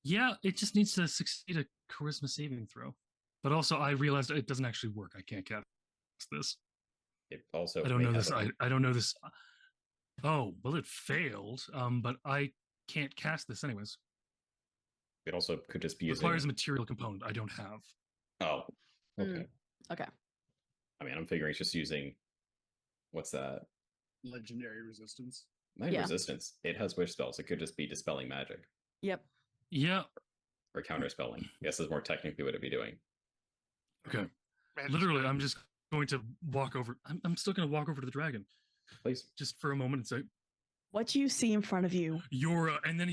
Yeah, it just needs to succeed a charisma saving throw. But also, I realized it doesn't actually work. I can't cast this. It also I don't may know have this. a- I don't know this. Oh, well, it failed. But I can't cast this anyways. It also could just be It using. requires a material component I don't have. Oh, okay. Okay. I mean, I'm figuring it's just using. What's that? Legendary resistance. My Yeah. resistance. It has wish spells. It could just be dispelling magic Yep. Yeah. or counterspelling. I guess is more technically what it'd be doing. Okay. Magic Literally, spell. I'm just going to walk over. I'm still going to walk over to the dragon Please. just for a moment and say, What you see in front of you. Yora. And then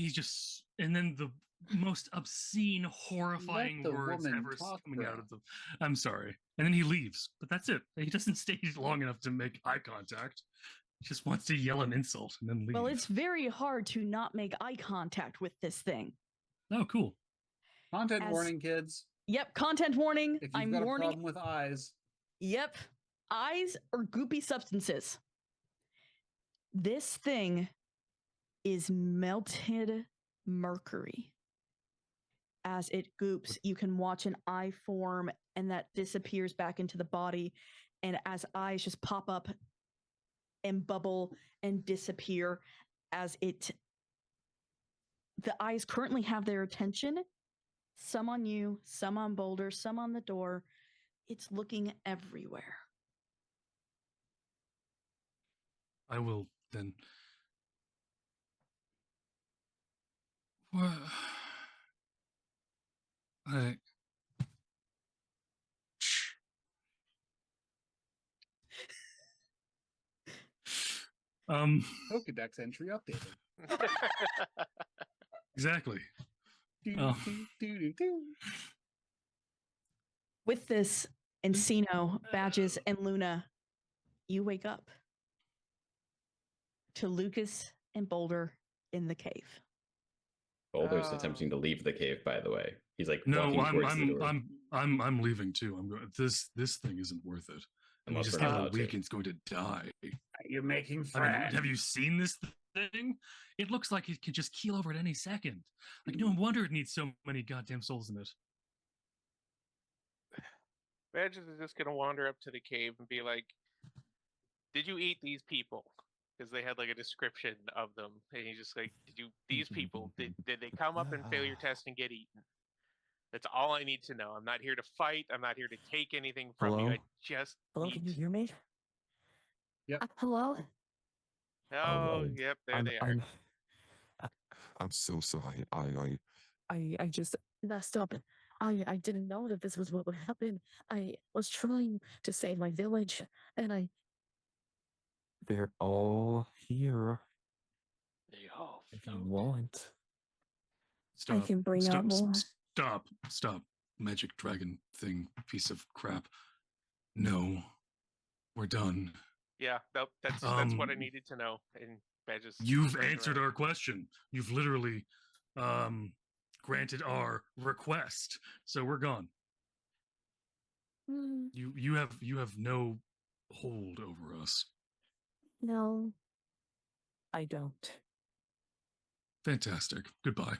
and then the most obscene, horrifying the words woman ever talk, coming out bruh. of them. I'm sorry. And then he leaves, but that's it. He doesn't stay long enough to make eye contact. He just wants to yell an insult and then leave. Well, it's very hard to not make eye contact with this thing. Oh, cool. Content As- warning, kids. Yep, content warning. If you've I'm got a warning. problem with eyes, Yep. Eyes or goopy substances. This thing is melted mercury. As it goops, you can watch an eye form and that disappears back into the body. And as eyes just pop up and bubble and disappear as the eyes currently have their attention. Some on you, some on Boulder, some on the door. It's looking everywhere. I will then. What? I. Pokedex entry updated. Exactly. Do, Oh. do, do, do, do. With this, Encino, Badges, and Luna, you wake up to Lucas and Boulder in the cave. Boulder's attempting to leave the cave, by the way. He's like No, walking towards the door. I'm leaving too. I'm going. This thing isn't worth it. And we Unless just we're give not it a allowed to. week, and it's going to die. Are you making I mean, friends? have you seen this thing? It looks like it could just keel over at any second. Like, no wonder it needs so many goddamn souls in it. Badges is just gonna wander up to the cave and be like, "Did you eat these people?" Because they had like a description of them, and he's just like, "Did you these people? Did they come up and fail your test and get eaten?" That's all I need to know. I'm not here to fight. I'm not here to take anything from you. Hello? I just Hello, need. can you hear me? Yep. Hello? Oh, yep, there they are. I'm so sorry. I just messed up. I didn't know that this was what would happen. I was trying to save my village, and They're all here They all if you float. want. Stop. can bring stop, out more. Stop. Magic dragon thing, piece of crap. No. We're done. Yeah, nope, that's what I needed to know. And Badges. You've turned answered around. our question. You've literally granted our request. So we're gone. Hmm, You have no hold over us. no, I don't. Fantastic. Goodbye.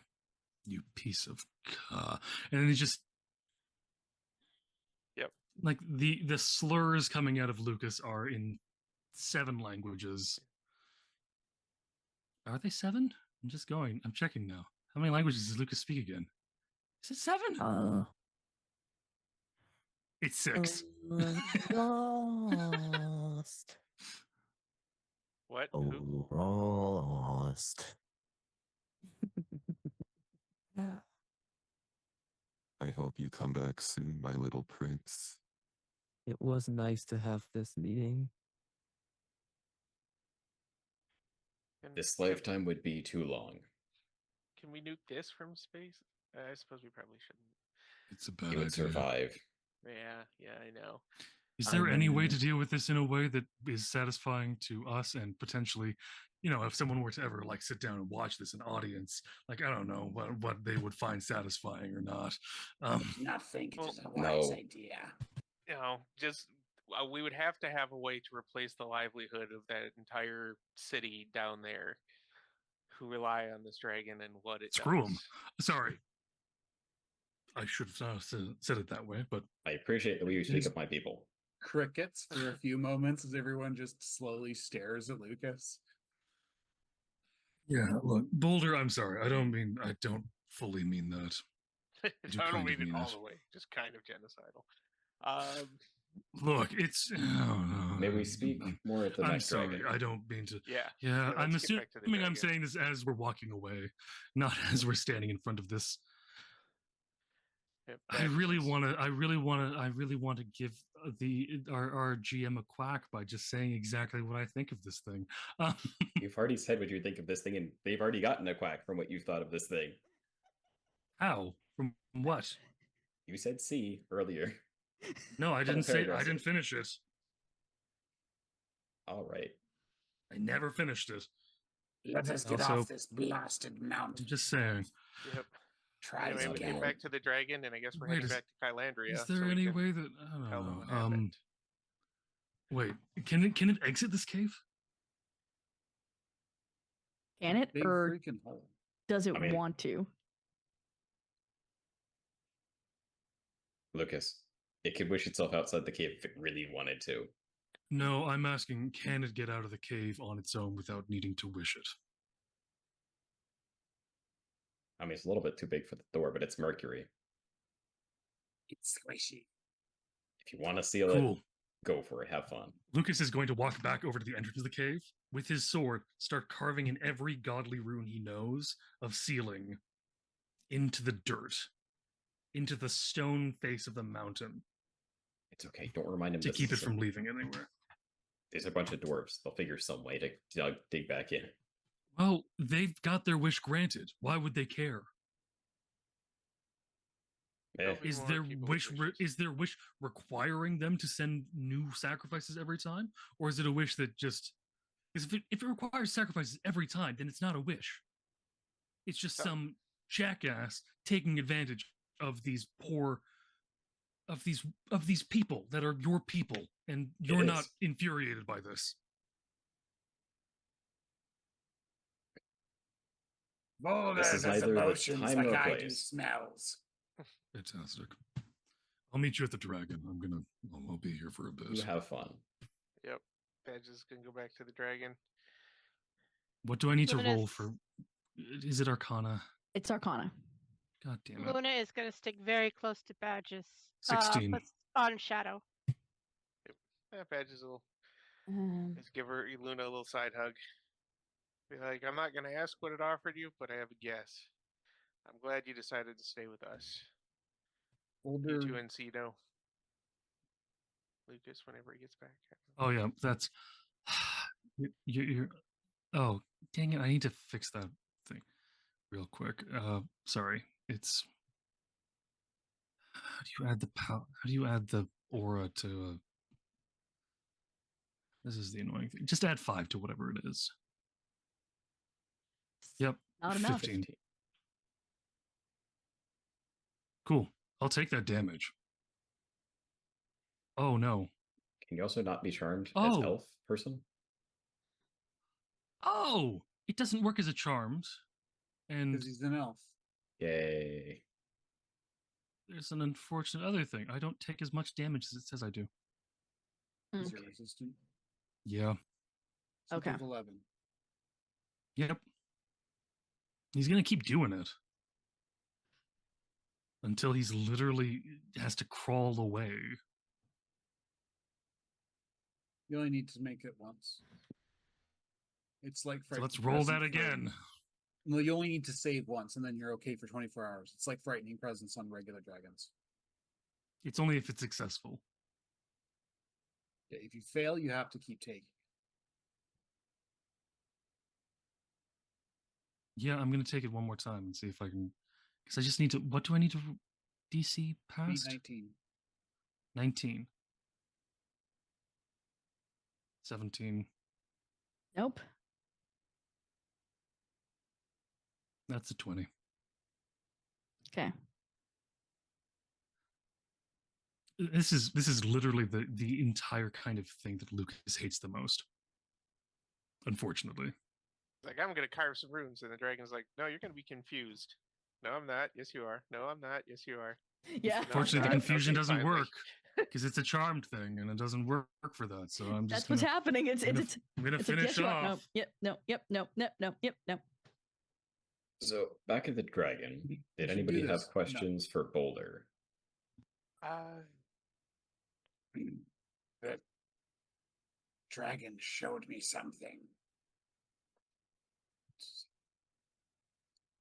You piece of and then he just Yep. like the slurs coming out of Lucas are in 7 languages. Are they 7? I'm just going. I'm checking now. How many languages does Lucas speak again? Is it 7? It's 6. Lost. What? Who? Lost. I hope you come back soon, my little prince. It was nice to have this meeting. This Can- lifetime would be too long. Can we nuke this from space? I suppose we probably shouldn't. It's a bad You would idea. survive. Yeah, I know. Is there any way mean- to deal with this in a way that is satisfying to us and potentially, if someone were to ever like sit down and watch this, an audience, like I don't know what they would find satisfying or not. Not think Well, it's a wise no. idea. Just we would have to have a way to replace the livelihood of that entire city down there who rely on this dragon and what it Screw does. 'em. Sorry. I should have not said it that way, but I appreciate the way you speak of my people. Crickets for a few moments as everyone just slowly stares at Lucas. yeah, look, Boulder, I'm sorry. I don't fully mean that. I do don't kind of mean it mean all it. the way, just kind of genocidal. Look, it's May we speak more at the I'm next sorry. dragon? I don't mean to. Yeah. Yeah, I'm let's get back to the assuming I'm dragon. saying this as we're walking away, not as we're standing in front of this. Yep, I really Badges. want to give our GM a quack by just saying exactly what I think of this thing. You've already said what you think of this thing, and they've already gotten a quack from what you thought of this thing. How? From what? You said C earlier. No, I didn't say. I paragraphs didn't in. finish it. All right. I never finished it. Let us get Also- off this blasted mountain. I'm just saying. Yep. Try Anyway, it we again. get back to the dragon, and I guess we're Wait, heading is- back to Kylandria. Is there so we any can way that I tell them don't what know? happened. Wait, can it exit this cave? Can it, Big or freaking hole. does it I mean- want to? Lucas, it could wish itself outside the cave if it really wanted to. No, I'm asking, can it get out of the cave on its own without needing to wish it? I mean, it's a little bit too big for the door, but it's Mercury. It's squishy. If you want to seal Cool. it, go for it. Have fun. Lucas is going to walk back over to the entrance of the cave with his sword, start carving in every godly rune he knows of sealing into the dirt, into the stone face of the mountain It's okay. Don't remind him to this keep it is from leaving anywhere. There's a bunch of dwarves. They'll figure some way to dig back in. Well, they've got their wish granted. Why would they care? Eh, There'll be Is more their people with wish wishes. is their wish requiring them to send new sacrifices every time, or is it a wish that just? Because if it requires sacrifices every time, then it's not a wish. It's just So- some jackass taking advantage of these poor, of these people that are your people, and you're not is. infuriated by this. Boulder This is has neither the emotions time like nor I do place. smells. Fantastic. I'll meet you at the dragon. I'll be here for a bit. You have fun. Yep. Badges can go back to the dragon. What do I need to roll Luna's- for? Is it Arcana? It's Arcana. God damn it. Luna is going to stick very close to Badges. 16. But on Shadow. Badges will Um, just give Luna a little side hug. Be like, I'm not gonna ask what it offered you, but I have a guess. I'm glad you decided to stay with us. Older. You two and Cito. Lucas, whenever he gets back. Oh yeah, that's you're. Oh dang it! I need to fix that thing real quick. Sorry. It's how do you add the How do you add the aura to? This is the annoying thing. Just add 5 to whatever it is. Yep. Not enough. 15. Cool. I'll take that damage. Oh no. Can you also not be charmed as Oh. elf person? Oh, it doesn't work as a charmed. And Because he's an elf. Yay. there's an unfortunate other thing. I don't take as much damage as it says I do. He's Okay. resistant. Yeah. So Okay. there's 11. Yep. He's gonna keep doing it until he's literally has to crawl away. You only need to make it once. It's like So let's roll that again. Well, you only need to save once, and then you're okay for 24 hours. It's like frightening presence on regular dragons. It's only if it's successful. Yeah, if you fail, you have to keep taking. Yeah, I'm gonna take it one more time and see if I can. Because I just need to. What do I need to DC Beat past? 19. 19. 17. Nope. That's a 20. Okay. This is literally the entire kind of thing that Lucas hates the most. Unfortunately. Like, I'm gonna carve some runes, and the dragon's like, no, you're gonna be confused. No, I'm not. Yes, you are. No, I'm not. Yes, you are. Yeah. No, Unfortunately, the not. confusion Okay, doesn't finally. work because it's a charmed thing and it doesn't work for that. So I'm just That's what's gonna, happening. It's I'm gonna, it's I'm gonna it's like, finish yes, you are. off. No. Yep. No. Yep. No. No. No. Yep. No. So back at the dragon, We did should do anybody this. have No. questions for Boulder? The dragon showed me something. It's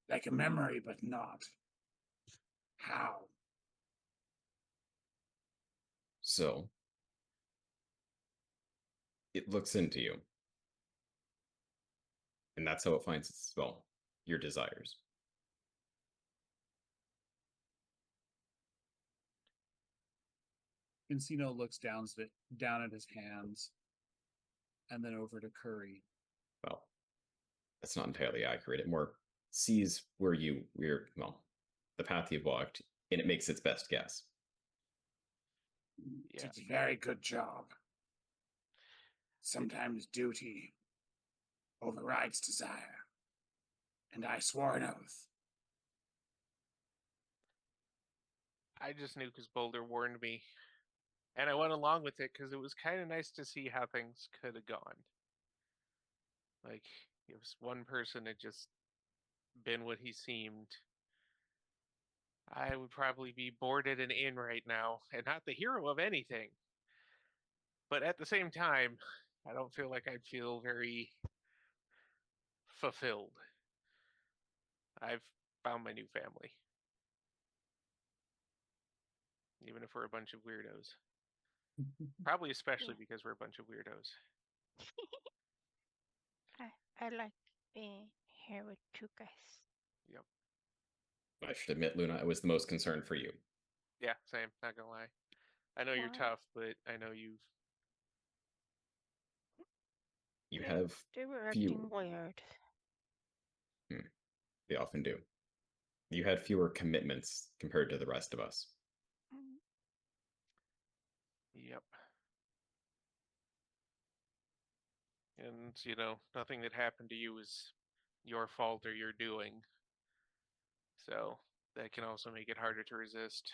like a memory, but not. How? So it looks into you. And that's how it finds its, well, your desires. Encino looks down at his hands and then over to Curry. Well, that's not entirely accurate. It more sees well, the path you've walked, and it makes its best guess. Yeah. It's a very good job. Sometimes duty overrides desire. And I swore an oath. I just knew because Boulder warned me. And I went along with it because it was kind of nice to see how things could have gone. Like, if one person had just been what he seemed, I would probably be bored at an inn right now and not the hero of anything. But at the same time, I don't feel like I'd feel very fulfilled. I've found my new family. Even if we're a bunch of weirdos. Probably especially because we're a bunch of weirdos. I like being here with you guys. Yep. I should admit, Luna, I was the most concerned for you. Yeah, same. Not gonna lie. I know you're Why? tough, but I know you've. You have They were few. acting weird. They often do. You had fewer commitments compared to the rest of us. Mm, Yep. And, you know, nothing that happened to you is your fault or your doing. So that can also make it harder to resist.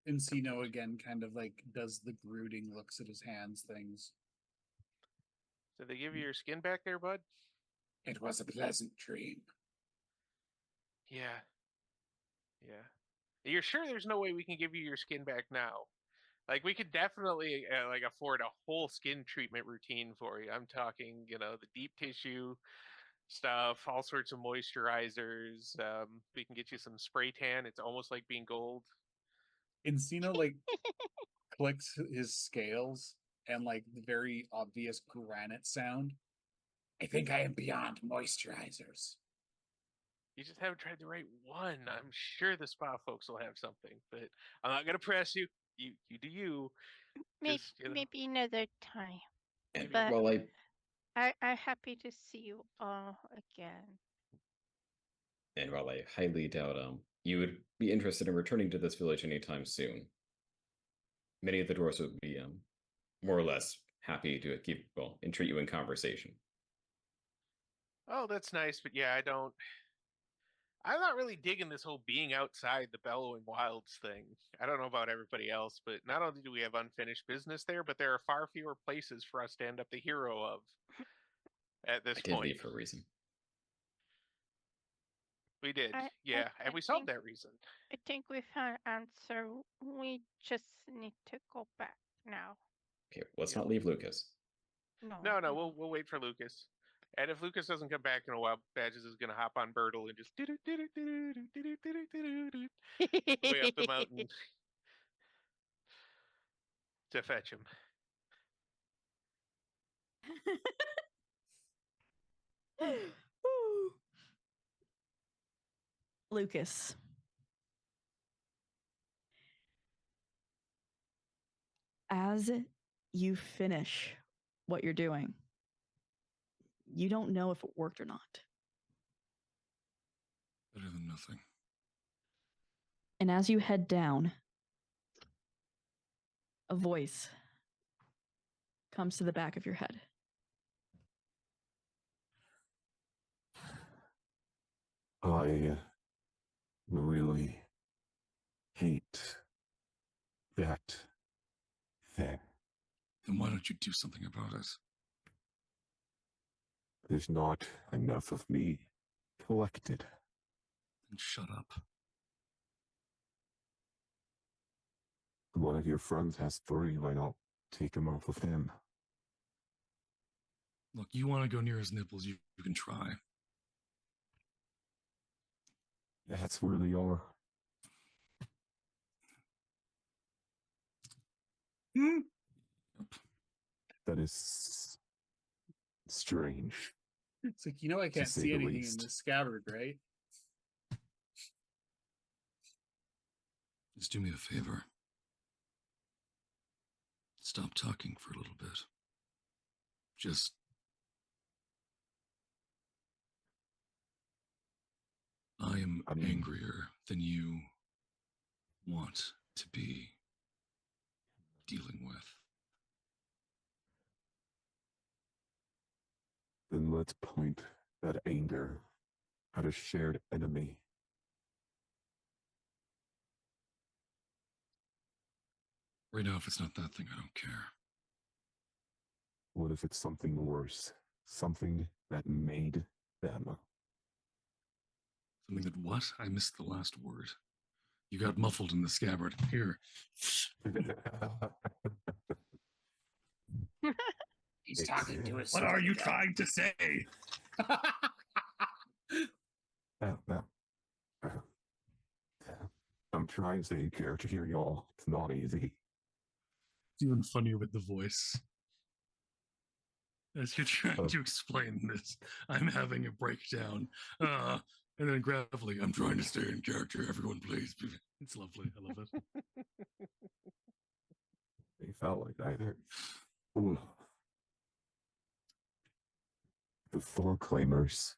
Encino again kind of like does the brooding looks at his hands things. Did they give you your skin back there, bud? It was a pleasant dream. Yeah. Yeah. You're sure there's no way we can give you your skin back now? Like, we could definitely like afford a whole skin treatment routine for you. I'm talking, the deep tissue stuff, all sorts of moisturizers. We can get you some spray tan. It's almost like being gold. Encino like clicks his scales and like the very obvious granite sound. I think I am beyond moisturizers. You just haven't tried the right one. I'm sure the spa folks will have something, but I'm not gonna press you. You do you. Maybe, Just, maybe another time. And But while I'm happy to see you all again. I highly doubt you would be interested in returning to this village anytime soon, many of the dwarves would be more or less happy to keep entreat you in conversation. Oh, that's nice, but yeah, I'm not really digging this whole being outside the bellowing wilds thing. I don't know about everybody else, but not only do we have unfinished business there, but there are far fewer places for us to end up the hero of at this I did point. leave for a reason. We did, I and we solved that reason. I think we found an answer. We just need to go back now. Okay, let's not leave Lucas. No, No, we'll wait for Lucas. And if Lucas doesn't come back in a while, Badges is gonna hop on Bertle and just way up the mountain to fetch him. Lucas. As you finish what you're doing, you don't know if it worked or not. Better than nothing. And as you head down, a voice comes to the back of your head. I really hate that thing. Then why don't you do something about it? There's not enough of me collected. Then shut up. One of your friends has 3, why not take him off of him? Look, you want to go near his nipples, you can try. That's where they are. That is strange. It's like, I can't say see the anything in least. this scabbard, right? Just do me a favor. Stop talking for a little bit. Just I am angrier than you want to be dealing with. Then let's point that anger at a shared enemy. Right now, if it's not that thing, I don't care. What if it's something worse? Something that made them? Something that what? I missed the last word. You got muffled in the scabbard. Here. He's talking to us. What are you trying to say? I'm trying to say character here, y'all. It's not easy. It's even funnier with the voice. As you're trying to explain this, I'm having a breakdown. And then graphically, I'm trying to stay in character. Everyone, please. It's lovely. I love it. They felt like either. Ooh. The 4 claimers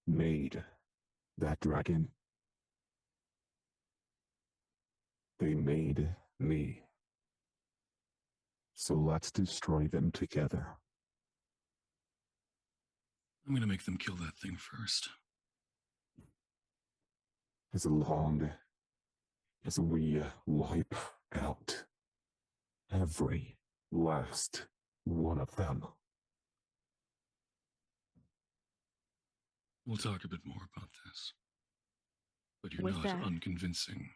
made that dragon. They made me. So let's destroy them together. I'm going to make them kill that thing first. As long as we wipe out every last one of them. We'll talk a bit more about this. But you're With not that- unconvincing.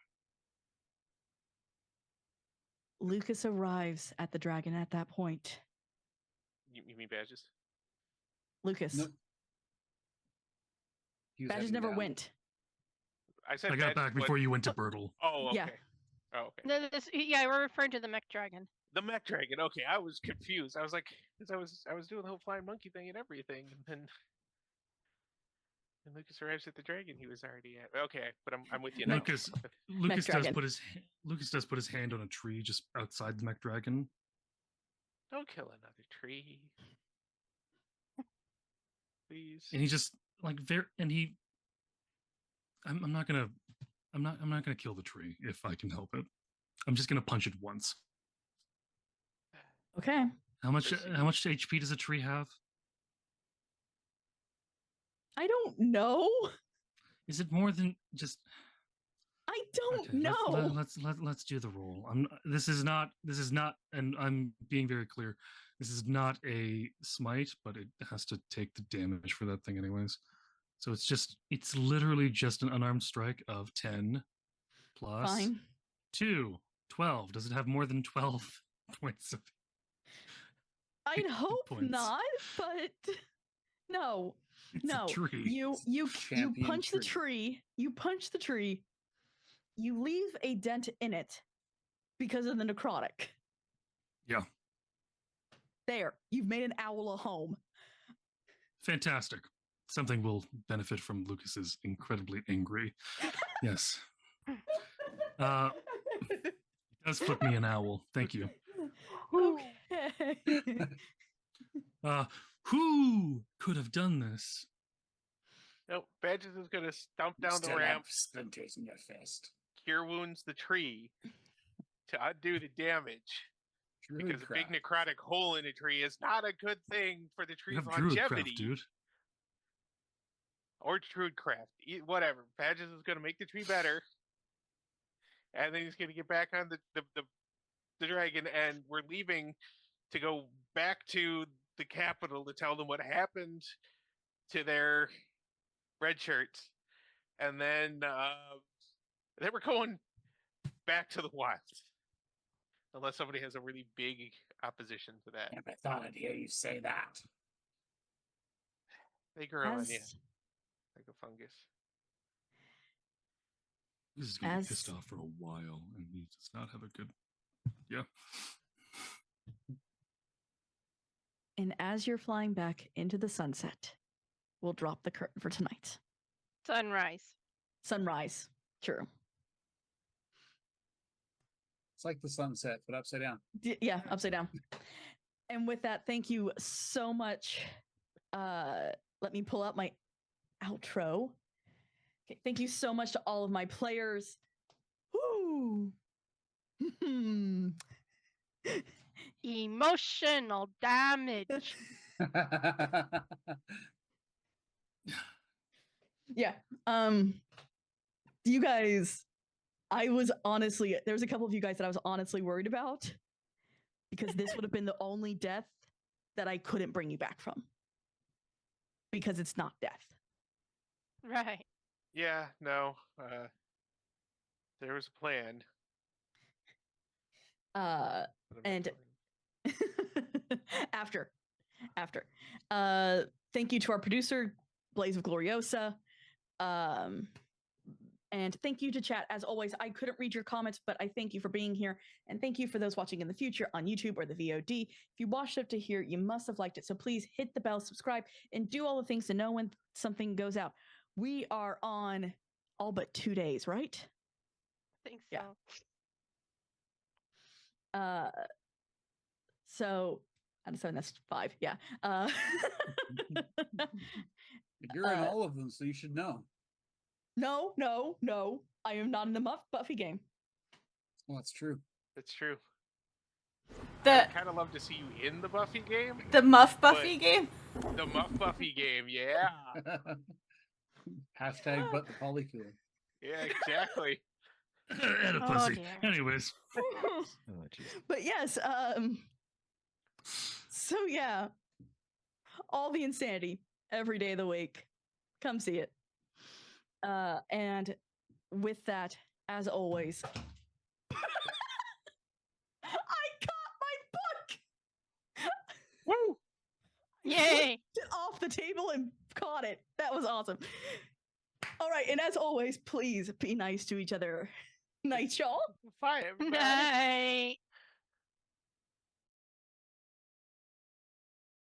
Lucas arrives at the dragon at that point. You mean badges? Lucas. No. He was Badges heading never down. went. I said I got badges, back but- before you went to Bertle. Oh, okay. Yeah. Oh, okay. No, yeah, we're referring to the mech dragon. The mech dragon. Okay, I was confused. I was like, because I was doing the whole flying monkey thing and everything, and then when Lucas arrives at the dragon, he was already at. Okay, but I'm with you now. Lucas does dragon. Lucas does put his hand on a tree just outside the mech dragon. Don't kill another tree, please. And he just like I'm not gonna kill the tree if I can help it. I'm just gonna punch it once. Okay. How much HP does a tree have? I don't know. Is it more than just I don't okay, know. let's do the roll. This is not and I'm being very clear. This is not a smite, but it has to take the damage for that thing anyways. So it's literally just an unarmed strike of 10 plus Fine. 2, 12. Does it have more than 12 points of I'd hope points. not, but no. it's No. a tree? You Champion punch the tree. tree. You punch the tree. You leave a dent in it because of the necrotic. Yeah. There. You've made an owl a home. Fantastic. Something will benefit from Lucas's incredibly angry. Yes. It does flip me an owl. Thank you. Okay. Who could have done this? No, Badges is gonna stomp down the Still ramp, have splinters in your fist. cure wounds the tree to undo the damage. Because a big necrotic hole in a tree is not a good thing for the You tree's have Druidcraft, longevity. dude. Or Druidcraft, whatever. Badges is gonna make the tree better, and then he's gonna get back on the dragon, and we're leaving to go back to the capital to tell them what happened to their red shirts, and then we're going back to the wild. Unless somebody has a really big opposition to that. Never thought I'd hear you say that. They grow on you As, like a fungus. This is going to be As- pissed off for a while, and he does not have a good. Yeah. and as you're flying back into the sunset, we'll drop the curtain for tonight. Sunrise. Sunrise. True. It's like the sunset, but upside down. Yeah, upside down. And with that, thank you so much. Let me pull out my outro. Okay, thank you so much to all of my players. Woo! Emotional damage. Yeah. You guys, I was honestly, there was a couple of you guys that I was honestly worried about because this would have been the only death that I couldn't bring you back from because it's not death. Right. Yeah, no. There was a plan. but I'm not And telling. after. Thank you to our producer, Blaze of Gloriosa. And thank you to chat. As always, I couldn't read your comments, but I thank you for being here. And thank you for those watching in the future on YouTube or the VOD. If you watched up to here, you must have liked it. So please hit the bell, subscribe, and do all the things to know when something goes out. We are on all but 2 days, right? I think so. Yeah. So out of 7, that's 5. Yeah. You're in all of them, so you should know. No. I am not in the Buffy game. Well, that's true. It's true. The I'd kind of love to see you in the Buffy game. the Muff Buffy game. The Muff Buffy game, yeah. Hashtag but the polycule. Yeah, exactly. And a Oh, pussy. dear. Anyways. Oh, jeez. But yes, so yeah, all the insanity every day of the week. Come see it. And with that, as always, I got my book. Woo! Yay! It off the table and caught it. That was awesome. All right, and as always, please be nice to each other. Night, y'all. Bye, everybody. Night.